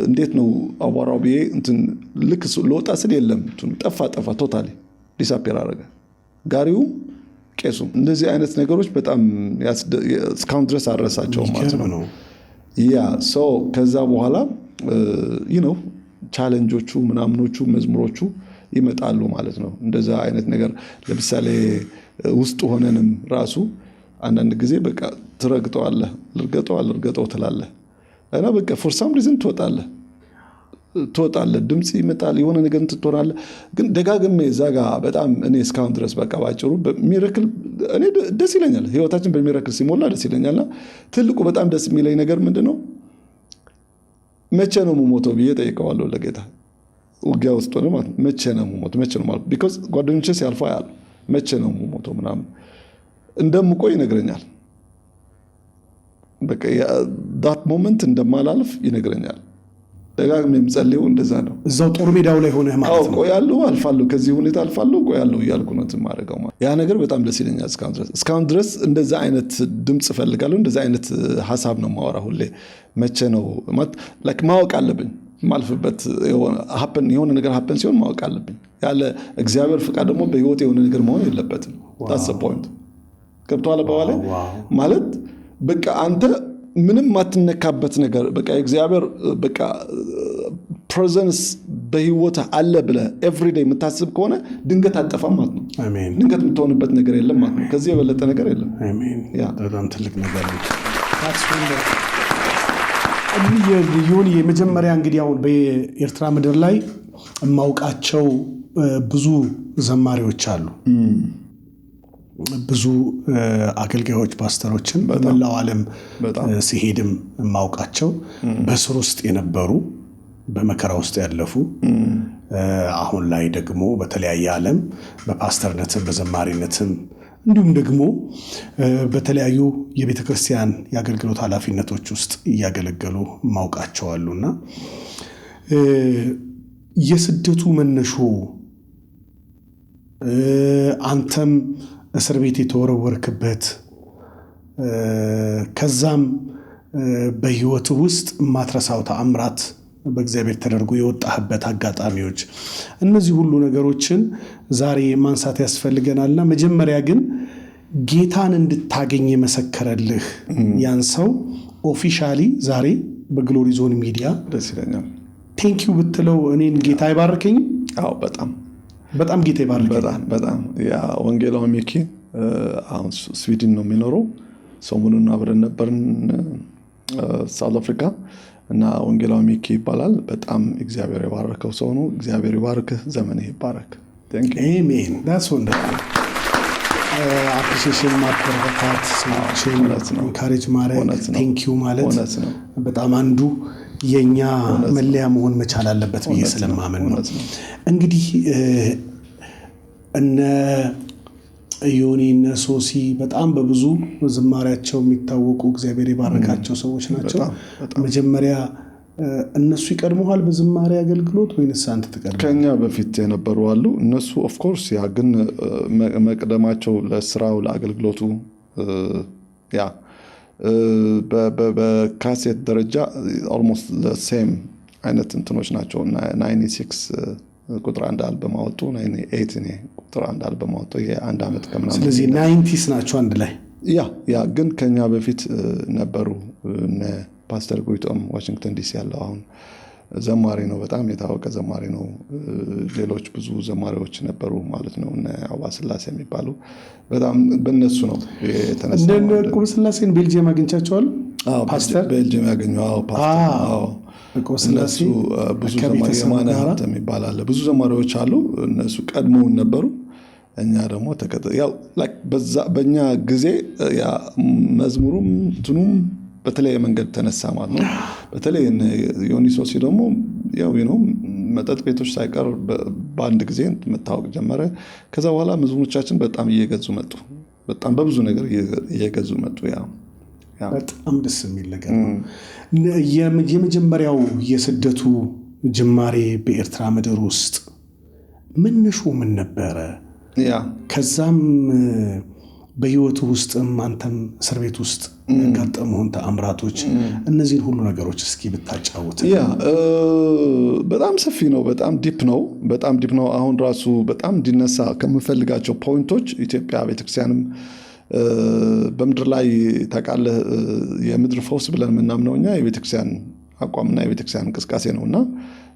እንዴት ነው አቧራው ብዬ እንትን ልክ ለወጣ ስል የለም፣ ጠፋ ቶታሊ ዲሳፔር አደረገ ጋሪውም ቄሱም። እንደዚህ አይነት ነገሮች በጣም እስካሁን ድረስ አልረሳቸውም ማለት ነው። ከዛ በኋላ ቻሌንጆቹ ምናምኖቹ መዝሙሮቹ ይመጣሉ ማለት ነው። እንደዛ አይነት ነገር ለምሳሌ ውስጥ ሆነንም ራሱ አንዳንድ ጊዜ በቃ ትረግጠዋለህ፣ ልርገጠው ትላለህ እና በቃ ፎር ሳም ሪዝን ትወጣለህ፣ ድምጽ ይመጣል፣ የሆነ ነገር ትሆናለህ። ግን ደጋግሜ እዛ ጋር በጣም እኔ እስካሁን ድረስ በቃ ባጭሩ በሚራክል እኔ ደስ ይለኛል። ህይወታችን በሚራክል ሲሞላ ደስ ይለኛልና ትልቁ በጣም ደስ የሚለኝ ነገር ምንድነው መቼ ነው የምሞተው ብዬ ጠይቀዋለሁ ለጌታ። ውጊያ ውስጥ ሆነ ማለት መቼ ነው የምሞተው መቼ ነው ማለት ቢኮዝ ጓደኞቼ ሲያልፉ ያሉ መቼ ነው የምሞተው ምናምን እንደምቆይ ይነግረኛል። በቃ ዳት ሞመንት እንደማላልፍ ይነግረኛል። ደጋግሜ የምጸልየው እንደዛ ነው። እዛው ጦር ሜዳው ላይ ሆነህ ማለት ነው። ቆያለሁ፣ አልፋለሁ፣ ከዚህ ሁኔታ አልፋለሁ፣ ቆያለሁ እያልኩ ነው የማደርገው ማለት። ያ ነገር በጣም ደስ ይለኛል። እስካሁን ድረስ እንደዛ አይነት ድምጽ እፈልጋለሁ። እንደዛ አይነት ሐሳብ ነው የማወራ ሁሌ። መቼ ነው ማለት ማወቅ አለብኝ። ማልፍበት የሆነ ነገር ሀፕን ሲሆን ማወቅ አለብኝ። ያለ እግዚአብሔር ፍቃድ ደግሞ በህይወት የሆነ ነገር መሆን የለበትም። that's the point። ገብቶሃል በኋላ ማለት በቃ አንተ ምንም ማትነካበት ነገር በቃ እግዚአብሔር በቃ ፕሬዘንስ በህይወት አለ ብለህ ኤቭሪ ዴይ የምታስብ ከሆነ ድንገት አጠፋም ማለት ነው። አሜን። ድንገት የምትሆንበት ነገር የለም ማለት ነው። ከዚህ የበለጠ ነገር የለም። አሜን። ያ በጣም ትልቅ ነገር ነው። ይሁን የመጀመሪያ እንግዲህ አሁን በኤርትራ ምድር ላይ የማውቃቸው ብዙ ዘማሪዎች አሉ። ብዙ አገልጋዮች ፓስተሮችን በመላው ዓለም ሲሄድም የማውቃቸው በስር ውስጥ የነበሩ በመከራ ውስጥ ያለፉ አሁን ላይ ደግሞ በተለያየ ዓለም በፓስተርነትም በዘማሪነትም እንዲሁም ደግሞ በተለያዩ የቤተ ክርስቲያን የአገልግሎት ኃላፊነቶች ውስጥ እያገለገሉ ማውቃቸው አሉና የስደቱ መነሾ አንተም እስር ቤት የተወረወርክበት ከዛም በህይወት ውስጥ ማትረሳው ተአምራት በእግዚአብሔር ተደርጎ የወጣህበት አጋጣሚዎች እነዚህ ሁሉ ነገሮችን ዛሬ ማንሳት ያስፈልገናልና መጀመሪያ ግን ጌታን እንድታገኝ የመሰከረልህ ያን ሰው ኦፊሻሊ ዛሬ በግሎሪ ዞን ሚዲያ ደስ ይለኛል። ቴንክ ዩ ብትለው እኔን ጌታ ይባርከኝ። አዎ በጣም በጣም ጌታ ይባርክ። በጣም ያ ወንጌላዊ ሚኪ አሁን ስዊድን ነው የሚኖረው። ሰሞኑን አብረን ነበርን ሳውዝ አፍሪካ እና ወንጌላዊ ሚኪ ይባላል። በጣም እግዚአብሔር የባረከው ሰው ነው። እግዚአብሔር ይባርክህ፣ ዘመንህ ይባረክ። አሜን። that's wonderful. አፕሪሺዬሽን ማበረታታት፣ ሰዎችን ኢንካሬጅ ማድረግ፣ ቴንክ ዩ ማለት በጣም አንዱ የኛ መለያ መሆን መቻል አለበት ብዬ ስለማመን ነው። እንግዲህ እነ ዮኒ እነ ሶሲ በጣም በብዙ ዝማሬያቸው የሚታወቁ እግዚአብሔር የባረካቸው ሰዎች ናቸው። መጀመሪያ እነሱ ይቀድሙሃል በዝማሬ አገልግሎት ወይንስ አንተ ተቀድመህ? ከኛ በፊት የነበሩ አሉ። እነሱ ኦፍ ኮርስ ያ ግን መቅደማቸው ለስራው ለአገልግሎቱ ያ በካሴት ደረጃ ኦልሞስት ሴም አይነት እንትኖች ናቸው። 96 ቁጥር 1 አልበም አወጡ፣ 98 እኔ ቁጥር 1 አልበም አወጡ። የአንድ አመት ከምናምን። ስለዚህ 90s ናቸው አንድ ላይ። ያ ግን ከኛ በፊት ነበሩ። ፓስተር ጎይቶም ዋሽንግተን ዲሲ ያለው አሁን ዘማሪ ነው፣ በጣም የታወቀ ዘማሪ ነው። ሌሎች ብዙ ዘማሪዎች ነበሩ ማለት ነው። እነ አዋስላሴ የሚባሉ በጣም በእነሱ ነው የተነሳው። እንደ ቁምስላሴን ቤልጂየም አግኝቻቸዋለሁ። ፓስተር ቤልጂየም ያገኘው ፓስተር ቁምስላሴ ብዙ ዘማሪ የማናት የሚባል አለ። ብዙ ዘማሪዎች አሉ። እነሱ ቀድሞውን ነበሩ። እኛ ደግሞ ያው ላይክ በእኛ ጊዜ ያ መዝሙሩም እንትኑም በተለየ መንገድ ተነሳ ማለት ነው። በተለይ ዮኒ ሶሲ ደግሞ ያው መጠጥ ቤቶች ሳይቀር በአንድ ጊዜ መታወቅ ጀመረ። ከዛ በኋላ መዝሙሮቻችን በጣም እየገዙ መጡ። በጣም በብዙ ነገር እየገዙ መጡ። በጣም ደስ የሚል ነገር ነው። የመጀመሪያው የስደቱ ጅማሬ በኤርትራ ምድር ውስጥ መነሹ ምን ነበረ? ከዛም በህይወቱ ውስጥም አንተም እስር ቤት ውስጥ ያጋጠሙህን ተአምራቶች፣ እነዚህን ሁሉ ነገሮች እስኪ ብታጫውት። በጣም ሰፊ ነው። በጣም ዲፕ ነው። አሁን ራሱ በጣም እንዲነሳ ከምፈልጋቸው ፖይንቶች ኢትዮጵያ ቤተክርስቲያንም በምድር ላይ ታውቃለህ የምድር ፈውስ ብለን የምናምነው እኛ የቤተክርስቲያን አቋምና የቤተክርስቲያን እንቅስቃሴ ነውና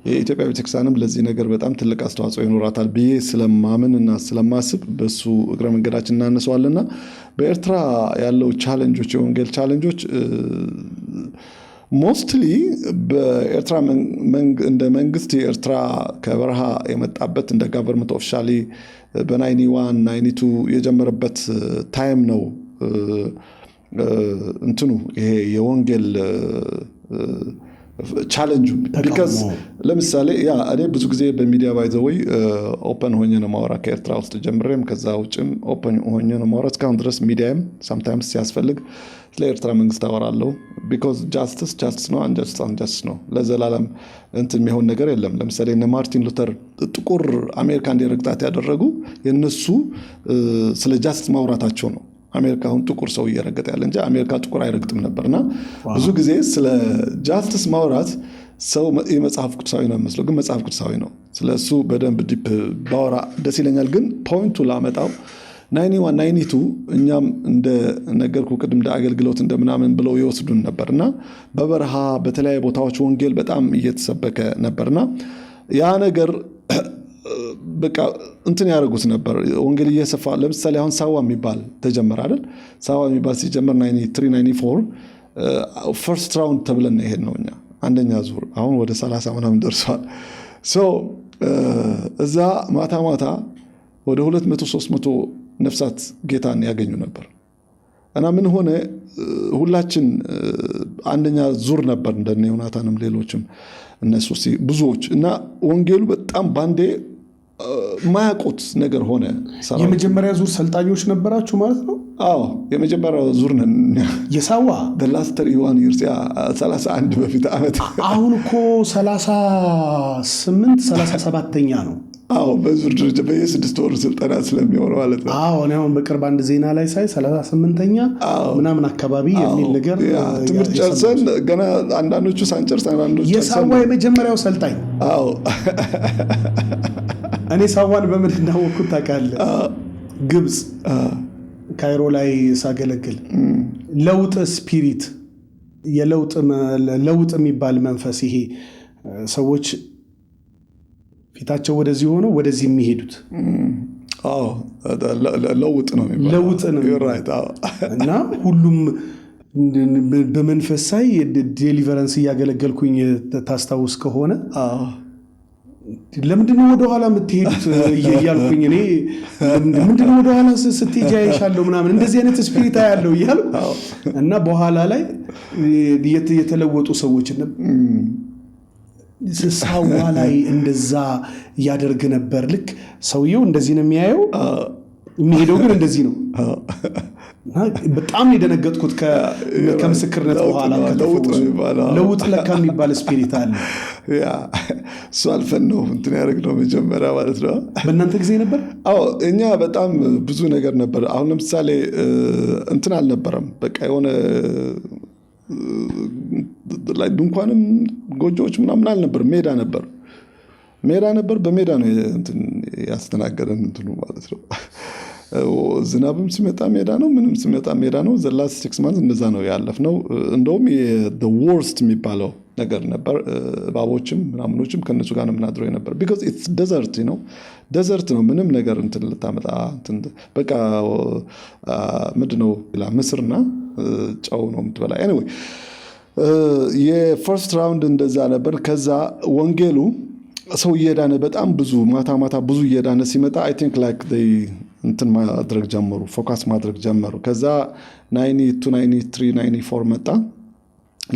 የኢትዮጵያ ቤተክርስቲያንም ለዚህ ነገር በጣም ትልቅ አስተዋጽኦ ይኖራታል ብዬ ስለማምንና ስለማስብ በሱ እግረ መንገዳችን እናነሳዋልና በኤርትራ ያለው ቻሌንጆች የወንጌል ቻሌንጆች ሞስትሊ በኤርትራ እንደ መንግስት የኤርትራ ከበረሃ የመጣበት እንደ ጋቨርንመንት ኦፊሻሊ በ91 92 የጀመረበት ታይም ነው። እንትኑ ይሄ የወንጌል ቻሌንጁ ቢካዝ ለምሳሌ እኔ ብዙ ጊዜ በሚዲያ ባይዘወይ ኦፐን ሆኜ ነው ማውራ ከኤርትራ ውስጥ ጀምሬም ከዛ ውጭም ኦፐን ሆኜ ነው ማውራ እስካሁን ድረስ ሚዲያም ሳምታይምስ ሲያስፈልግ ስለ ኤርትራ መንግስት አወራለሁ። ቢካዝ ጃስቲስ ነው አንጃስቲስ ነው። ለዘላለም እንትን የሚሆን ነገር የለም። ለምሳሌ እነ ማርቲን ሉተር ጥቁር አሜሪካ እንዲረግጣት ያደረጉ የነሱ ስለ ጃስቲስ ማውራታቸው ነው። አሜሪካ አሁን ጥቁር ሰው እየረገጠ ያለ እንጂ አሜሪካ ጥቁር አይረግጥም ነበርና ብዙ ጊዜ ስለ ጃስቲስ ማውራት ሰው የመጽሐፍ ቅዱሳዊ ነው መስሎ ግን መጽሐፍ ቅዱሳዊ ነው። ስለሱ በደንብ ዲፕ ባወራ ደስ ይለኛል። ግን ፖይንቱ ላመጣው 91 92 እኛም እንደ ነገርኩ ቅድም እንደ አገልግሎት እንደምናምን ብለው ይወስዱን ነበርና በበረሃ በተለያየ ቦታዎች ወንጌል በጣም እየተሰበከ ነበርና ያ ነገር በቃ እንትን ያደርጉት ነበር። ወንጌል እየሰፋ ለምሳሌ አሁን ሳዋ የሚባል ተጀመረ አይደል? ሳዋ የሚባል ሲጀመር 93 94 ፈርስት ራውንድ ተብለን ይሄድ ነው እኛ አንደኛ ዙር። አሁን ወደ 30 ምናምን ደርሷል። እዛ ማታ ማታ ወደ 200-300 ነፍሳት ጌታን ያገኙ ነበር እና ምን ሆነ ሁላችን አንደኛ ዙር ነበር እንደነ ዮናታንም ሌሎችም እነሱ ብዙዎች እና ወንጌሉ በጣም ባንዴ ማያውቁት ነገር ሆነ። የመጀመሪያ ዙር ሰልጣኞች ነበራችሁ ማለት ነው? አዎ የመጀመሪያው ዙር ነን የሳዋ the 31 በፊት ዓመት። አሁን እኮ 38 37ኛ ነው። አዎ በዙር ደረጃ በየ6 ወሩ ስልጠና ስለሚሆን ማለት ነው። አዎ እኔ አሁን በቅርብ አንድ ዜና ላይ ሳይ 38ኛ ምናምን አካባቢ የሚል ነገር ትምህርት ጨርሰን ገና አንዳንዶቹ ሳንጨርስ አንዳንዶቹ የሳዋ የመጀመሪያው ሰልጣኝ። አዎ እኔ ሳዋን በምን እንዳወቅኩት ታውቃለህ? ግብጽ ካይሮ ላይ ሳገለግል ለውጥ ስፒሪት ለውጥ የሚባል መንፈስ ይሄ ሰዎች ፊታቸው ወደዚህ ሆኖ ወደዚህ የሚሄዱት ለውጥ ነው የሚባለው ለውጥ ነው እና ሁሉም በመንፈሳዊ ዴሊቨረንስ ያገለገልኩኝ ታስታውስ ከሆነ ለምንድነው ወደ ኋላ የምትሄዱት እያልኩኝ እኔ ምንድነው ወደ ኋላ ስትሄጂ አይሻለሁ ምናምን እንደዚህ አይነት ስፒሪት ያለው እያልኩ እና በኋላ ላይ የተለወጡ ሰዎች ሰው ላይ እንደዛ ያደርግ ነበር ልክ ሰውየው እንደዚህ ነው የሚያየው የሚሄደው ግን እንደዚህ ነው በጣም የደነገጥኩት ከምስክርነት በኋላ ለውጥ ለካ የሚባል ስፒሪት አለ ያ ሷልፈን ነው እንትን ያደርግነው መጀመሪያ ማለት ነው በእናንተ ጊዜ ነበር እኛ በጣም ብዙ ነገር ነበር አሁን ለምሳሌ እንትን አልነበረም በቃ የሆነ ላይ ድንኳንም ጎጆዎች ምናምን አልነበር ሜዳ ነበር በሜዳ ነው እንትን ያስተናገረን እንትኑ ማለት ነው ዝናብም ሲመጣ ሜዳ ነው ምንም ሲመጣ ሜዳ ነው the last 6 months እንደዛ ነው ያለፍነው እንደውም the worst የሚባለው ነገር ነበር ባቦችም ምናምኖችም ከነሱ ጋር ነው ምናድረው ነበር because it's desert you know desert ነው ምንም ነገር እንትን ልታመጣ እንትን በቃ ምንድነው ምስርና ጫው ነው የምትበላ anyway የፈርስት ራውንድ እንደዛ ነበር ከዛ ወንጌሉ ሰው እየዳነ በጣም ብዙ ማታ ብዙ እየዳነ ሲመጣ I think like they እንትን ማድረግ ጀመሩ ፎከስ ማድረግ ጀመሩ ከዛ 92 93 94 መጣ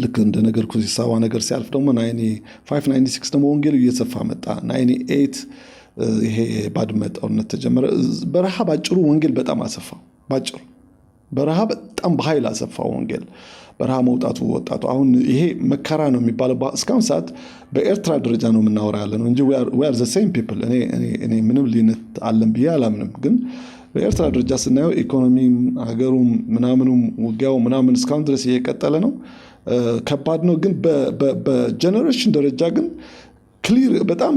ልክ እንደ ነገር ኩሲሳዋ ነገር ሲያልፍ ደግሞ 95 96 ደግሞ ወንጌሉ እየሰፋ መጣ 98 ይሄ ባድመ ጦርነት ተጀመረ በረሃ ባጭሩ ወንጌል በጣም አሰፋው ባጭሩ በረሃ በጣም በኃይል አሰፋው ወንጌል በረሃ መውጣቱ ወጣቱ አሁን ይሄ መከራ ነው የሚባለው እስካሁን ሰዓት በኤርትራ ደረጃ ነው የምናወራ ያለ ነው እንጂ we are the same people እኔ ምንም ልዩነት አለን ብዬ አላምንም ግን በኤርትራ ደረጃ ስናየው ኢኮኖሚም ሀገሩም ምናምኑም ውጊያው ምናምን እስካሁን ድረስ እየቀጠለ ነው ከባድ ነው ግን በጀነሬሽን ደረጃ ግን ክሊር በጣም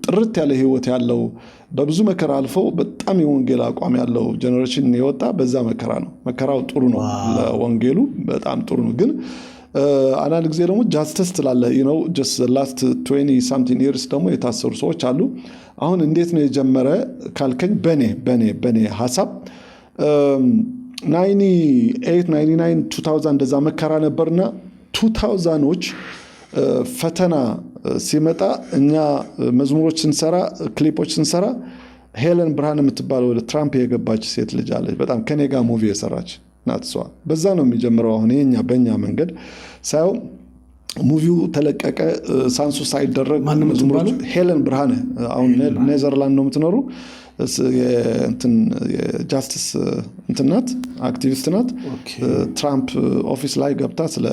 ጥርት ያለ ህይወት ያለው በብዙ መከራ አልፈው በጣም የወንጌል አቋም ያለው ጀነሬሽን የወጣ በዛ መከራ ነው መከራው ጥሩ ነው ለወንጌሉ በጣም ጥሩ ነው ግን አንዳንድ ጊዜ ደግሞ ጃስቲስ ትላለ you know just the last 20 something years ደግሞ የታሰሩ ሰዎች አሉ አሁን እንዴት ነው የጀመረ ካልከኝ በኔ ሐሳብ 98 99 2000 እንደዛ መከራ ነበርና 2000ዎች ፈተና ሲመጣ እኛ መዝሙሮች ስንሰራ ክሊፖች ስንሰራ ሄለን ብርሃን የምትባለው ወደ ትራምፕ የገባች ሴት ልጅ አለች በጣም ከኔ ጋር ሙቪ የሰራች ናትሷ በዛ ነው የሚጀምረው አሁን በእኛ መንገድ ሳይው ሙቪው ተለቀቀ ሳንሱ ሳይደረግ መዝሙሮች ሄለን ብርሃን አሁን ኔዘርላንድ ነው የምትኖሩ የጃስቲስ እንትናት አክቲቪስት ናት ትራምፕ ኦፊስ ላይ ገብታ ስለ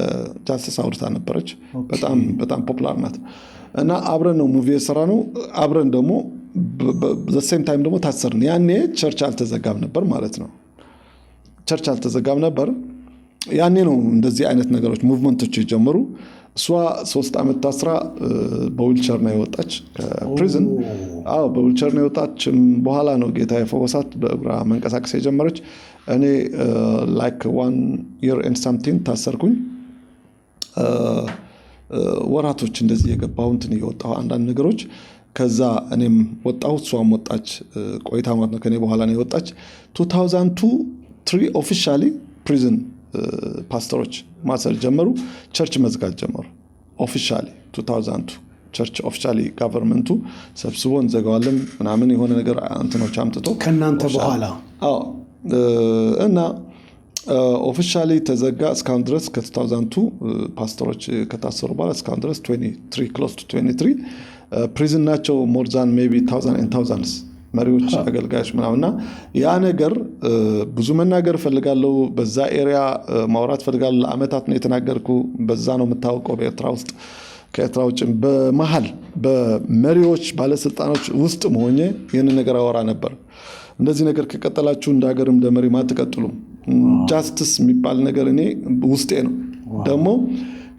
ጃስቲስ አውርታ ነበረች በጣም ፖፑላር ናት እና አብረን ነው ሙቪ የሰራ ነው አብረን ደግሞ the same time ደግሞ ታሰርን ያኔ ቸርች አልተዘጋም ነበር ማለት ነው ቸርች አልተዘጋም ነበር ያኔ ነው እንደዚህ አይነት ነገሮች ሙቭመንቶች ጀመሩ እሷ 3 አመት ታስራ በዊልቸር ነው የወጣች ከፕሪዝን በዊልቸር ነው የወጣች በኋላ ነው ጌታ የፈወሳት በእግራ መንቀሳቀስ የጀመረች እኔ like 1 year and something ታሰርኩኝ ወራቶች እንደዚህ የገባው እንትን የወጣው አንዳንድ ነገሮች ከዛ እኔም ወጣሁ እሷም ወጣች ቆይታ ማለት ነው ከኔ በኋላ ነው የወጣች 2002-3 ኦፊሻሊ ፕሪዝን ፓስተሮች ማሰር ጀመሩ ቸርች መዝጋት ጀመሩ ኦፊሻሊ 2002 ቸርች ኦፊሻሊ ጋቨርንመንቱ ሰብስቦን ዘጋዋለን ምናምን የሆነ ነገር እንትኖች አምጥቶ ከናንተ በኋላ እና ኦፊሻሊ ተዘጋ እስካሁን ድረስ ከ2002 ፓስተሮች ከታሰሩ በኋላ እስካሁን ድረስ 23 close to 23 ፕሪዝን ናቸው more than maybe 1000 and thousands መሪዎች አገልጋዮች ምናምንና ያ ነገር ብዙ መናገር ፈልጋለሁ በዛ ኤሪያ ማውራት ፈልጋለሁ ለአመታት ነው የተናገርኩ በዛ ነው የምታውቀው በኤርትራ ውስጥ ከኤርትራ ውጭ በመሃል በመሪዎች ባለስልጣኖች ውስጥ ሆኜ ይሄን ነገር አወራ ነበር እንደዚህ ነገር ከቀጠላችሁ እንደ ሀገርም እንደመሪ ማትቀጥሉ ጃስቲስ የሚባል ነገር እኔ ውስጤ ነው ደግሞ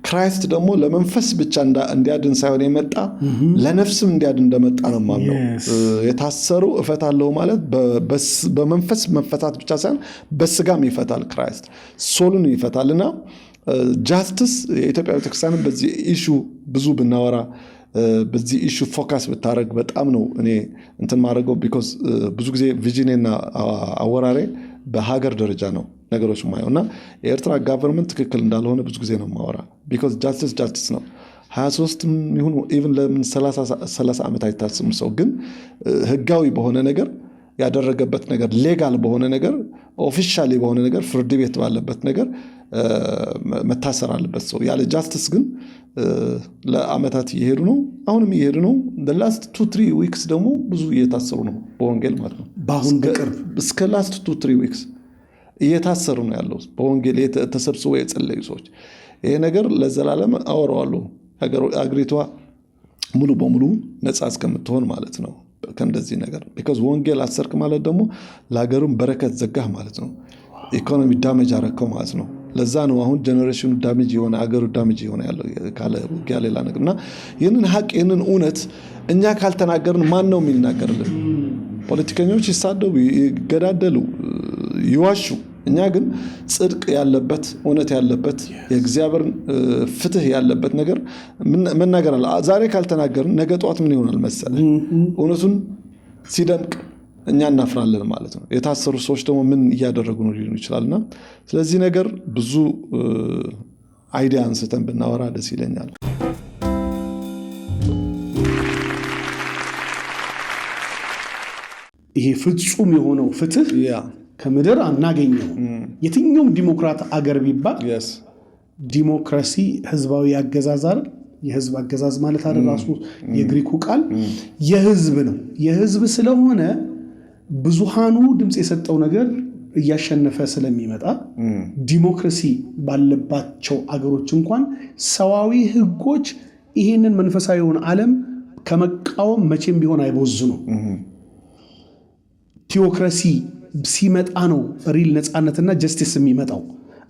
ክራይስት ደግሞ ለመንፈስ ብቻ እንዲያድን ሳይሆን የመጣ ለነፍስም እንዲያድን እንደመጣ ነው ማምነው የታሰሩ እፈታለሁ ማለት በመንፈስ መፈታት ብቻ ሳይሆን በስጋም ይፈታል ክራይስት ሶሉን ይፈታልና ጃስቲስ የኢትዮጵያ ቤተክርስቲያን በዚህ ኢሹ ብዙ ብናወራ በዚህ ኢሹ ፎከስ ብታረግ በጣም ነው እኔ እንትን ማድረገው ቢኮዝ ብዙ ጊዜ ቪዥኔና አወራሬ በሀገር ደረጃ ነው ነገሮች ማየው እና የኤርትራ ጋቨርንመንት ትክክል እንዳልሆነ ብዙ ጊዜ ነው ማወራ ቢኮዝ ጃስቲስ ነው 23 ይሁን ኢቭን ለምን 30 ዓመት አይታስም ሰው ግን ህጋዊ በሆነ ነገር ያደረገበት ነገር ሌጋል በሆነ ነገር ኦፊሻሊ በሆነ ነገር ፍርድ ቤት ባለበት ነገር መታሰር አለበት ሰው ያለ ጃስቲስ ግን ለአመታት እየሄዱ ነው አሁንም እየሄዱ ነው the last 2-3 weeks ደግሞ ብዙ እየታሰሩ ነው በወንጌል ማለት ነው በአሁን በቅርብ እስከ last 2-3 weeks እየታሰሩ ነው ያለው በወንጌል ተሰብስበው የጸለዩ ሰዎች ይሄ ነገር ለዘላለም አወራዋለሁ አግሪቷ ሙሉ በሙሉ ነፃ እስከምትሆን ማለት ነው ከእንደዚህ ነገር because ወንጌል አሰርክ ማለት ደግሞ ለሀገሩም በረከት ዘጋህ ማለት ነው ኢኮኖሚ ዳሜጅ አረከው ማለት ነው ለዛ ነው አሁን ጀነሬሽኑ ዳሜጅ የሆነ አገሩ ዳሜጅ የሆነ ያለው ካለ ውጊያ ሌላ ነገርና ይሄንን ሀቅ ይሄንን እውነት እኛ ካልተናገርን ማን ነው የሚናገርልን ፖለቲከኞች ይሳደቡ ይገዳደሉ ይዋሹ እኛ ግን ጽድቅ ያለበት እውነት ያለበት የእግዚአብሔር ፍትህ ያለበት ነገር መናገር አለ ዛሬ ካልተናገርን ነገ ጧት ምን ይሆናል መሰለ እውነቱን ሲደምቅ እኛ እናፍራለን ማለት ነው የታሰሩ ሰዎች ደግሞ ምን እያደረጉ ነው ሊሆኑ ይችላልና ስለዚህ ነገር ብዙ አይዲያ አንስተን ብናወራ ደስ ይለኛል ይሄ ፍጹም የሆነው ፍትህ ከምድር አናገኘው የትኛውም ዲሞክራት አገር ቢባል ዲሞክራሲ ህዝባዊ አገዛዝ አይደል የህዝብ አገዛዝ ማለት አይደል ራሱ የግሪኩ ቃል የህዝብ ነው የህዝብ ስለሆነ ብዙሃኑ ድምጽ የሰጠው ነገር እያሸነፈ ስለሚመጣ ዲሞክራሲ ባለባቸው አገሮች እንኳን ሰዋዊ ህጎች ይሄንን መንፈሳዊውን ዓለም ከመቃወም መቼም ቢሆን አይቦዙ ነው ቲዮክራሲ ሲመጣ ነው ሪል ነፃነትና ጀስቲስ የሚመጣው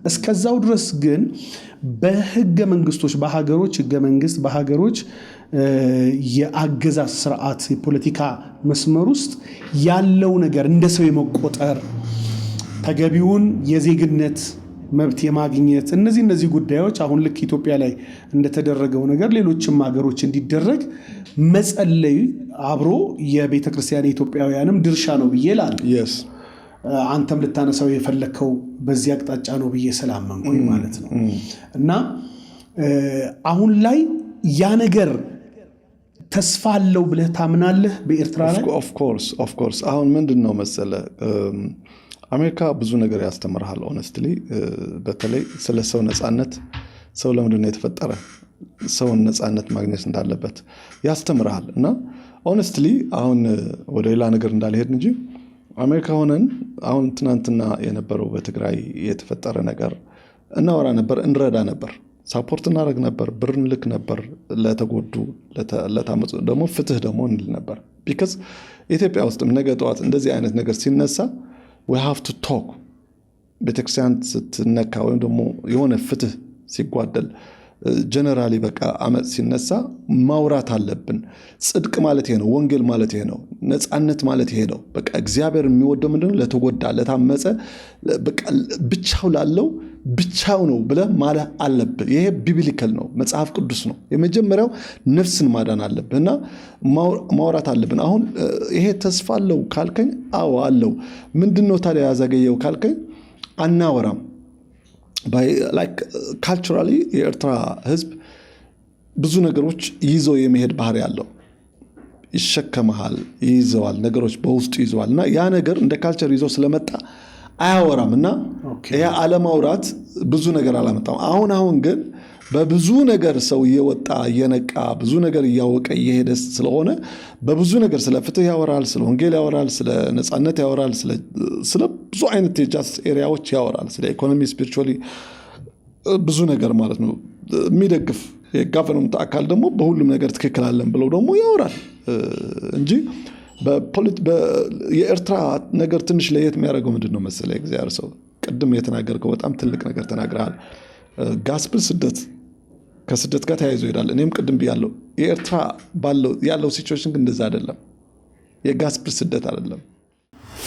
እስከዛው ድረስ ግን በህገ መንግስቶች በሀገሮች ህገ መንግስት በሀገሮች የአገዛዝ ስርዓት የፖለቲካ መስመር ውስጥ ያለው ነገር እንደ ሰው የመቆጠር ተገቢውን የዜግነት መብት የማግኘት እነዚህ ጉዳዮች አሁን ልክ ኢትዮጵያ ላይ እንደተደረገው ነገር ሌሎችም ሀገሮች እንዲደረግ መጸለይ አብሮ የቤተክርስቲያን ኢትዮጵያውያንም ድርሻ ነው ብዬላል አንተም ልታነሳው የፈለከው በዚህ አቅጣጫ ነው ብዬ ሰላምንኩኝ ማለት ነው እና አሁን ላይ ያ ነገር ተስፋ አለው ብለህ ታምናለህ በኤርትራ ላይ ኦፍ ኮርስ አሁን ምንድነው መሰለ አሜሪካ ብዙ ነገር ያስተምራል ሆነስትሊ በተለይ ስለ ሰው ነፃነት ሰው ለምንድነው የተፈጠረ ሰውን ነፃነት ማግኘት እንዳለበት ያስተምራል እና ሆነስትሊ አሁን ወደ ሌላ ነገር እንዳልሄድ እንጂ አሜሪካ ሆነን አሁን ትናንትና የነበረው በትግራይ የተፈጠረ ነገር እናወራ ነበር እንረዳ ነበር ሳፖርት እናደርግ ነበር ብርን ልክ ነበር ለተጎዱ ለታመጹ ደግሞ ፍትህ ደግሞ እንል ነበር because ኢትዮጵያ ውስጥ ነገ ጧት እንደዚህ አይነት ነገር ሲነሳ we have to talk ቤተክርስቲያን ስትነካ ወይም ደግሞ የሆነ ፍትህ ሲጓደል ጀነራሊ በቃ አመጽ ሲነሳ ማውራት አለብን ጽድቅ ማለት ይሄ ነው ወንጌል ማለት ይሄ ነው ነፃነት ማለት ይሄ ነው በቃ እግዚአብሔር የሚወደው ምንድነው ለተጎዳ ለታመጸ በቃ ብቻው ላለው ብቻው ነው ብለ ማለት አለብህ ይሄ ቢብሊካል ነው መጽሐፍ ቅዱስ ነው የመጀመሪያው ነፍስን ማዳን አለብህና ማውራት አለብን አሁን ይሄ ተስፋ አለው ካልከኝ አዎ አለው ምንድነው ታዲያ ያዘገየው ካልከኝ አናወራም like culturally የኤርትራ ህዝብ ብዙ ነገሮች ይዞ የመሄድ ባህሪ ያለው ይሸከማል ይዘዋል ነገሮች በውስጡ ይዘዋልና ያ ነገር እንደ ካልቸር ይዞ ስለመጣ አያወራምና ያ አለማውራት ብዙ ነገር አላመጣም አሁን ግን በብዙ ነገር ሰው እየወጣ እየነቃ ብዙ ነገር እያወቀ እየሄደ ስለሆነ በብዙ ነገር ስለ ፍትህ ያወራል ስለ ወንጌል ያወራል ስለ ነፃነት ያወራል ስለ ብዙ አይነት የጃስት ኤሪያዎች ያወራል ስለ ኢኮኖሚ ስፒሪቹዋሊ ብዙ ነገር ማለት ነው የሚደግፍ የጋቨርንመንት አካል ደግሞ በሁሉም ነገር ትክክል አለን ብለው ደግሞ ያወራል እንጂ የኤርትራ ነገር ትንሽ ለየት የሚያደርገው ምንድነው መሰለ እግዚአብሔር ሰው ቅድም የተናገርከው በጣም ትልቅ ነገር ተናግረሃል ጋስፕል ስደት ከስደት ጋር ተያይዞ ይላል እኔም ቅድም ብያለሁ የኤርትራ ያለው ሲቹዌሽን ግን እንደዛ አይደለም የጋስፕል ስደት አይደለም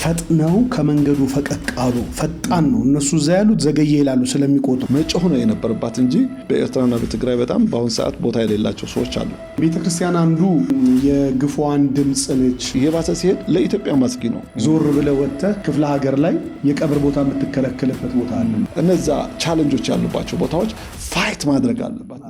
ፈጥነው ከመንገዱ ፈቀቅ አሉ። ፈጣን ነው እነሱ እዛ ያሉት ዘገየ ይላሉ ስለሚቆጡ መጮህ ነው የነበረባት እንጂ በኤርትራና በትግራይ በጣም በአሁን ሰዓት ቦታ የሌላቸው ሰዎች አሉ። ቤተክርስቲያን አንዱ የግፏን ድምፅ ነች። እየባሰ ሲሄድ ለኢትዮጵያ ማስጊ ነው። ዞር ብለህ ወጥተህ ክፍለ ሀገር ላይ የቀብር ቦታ የምትከለከልበት ቦታ አለ። እነዛ ቻሌንጆች ያሉባቸው ቦታዎች ፋይት ማድረግ አለባት።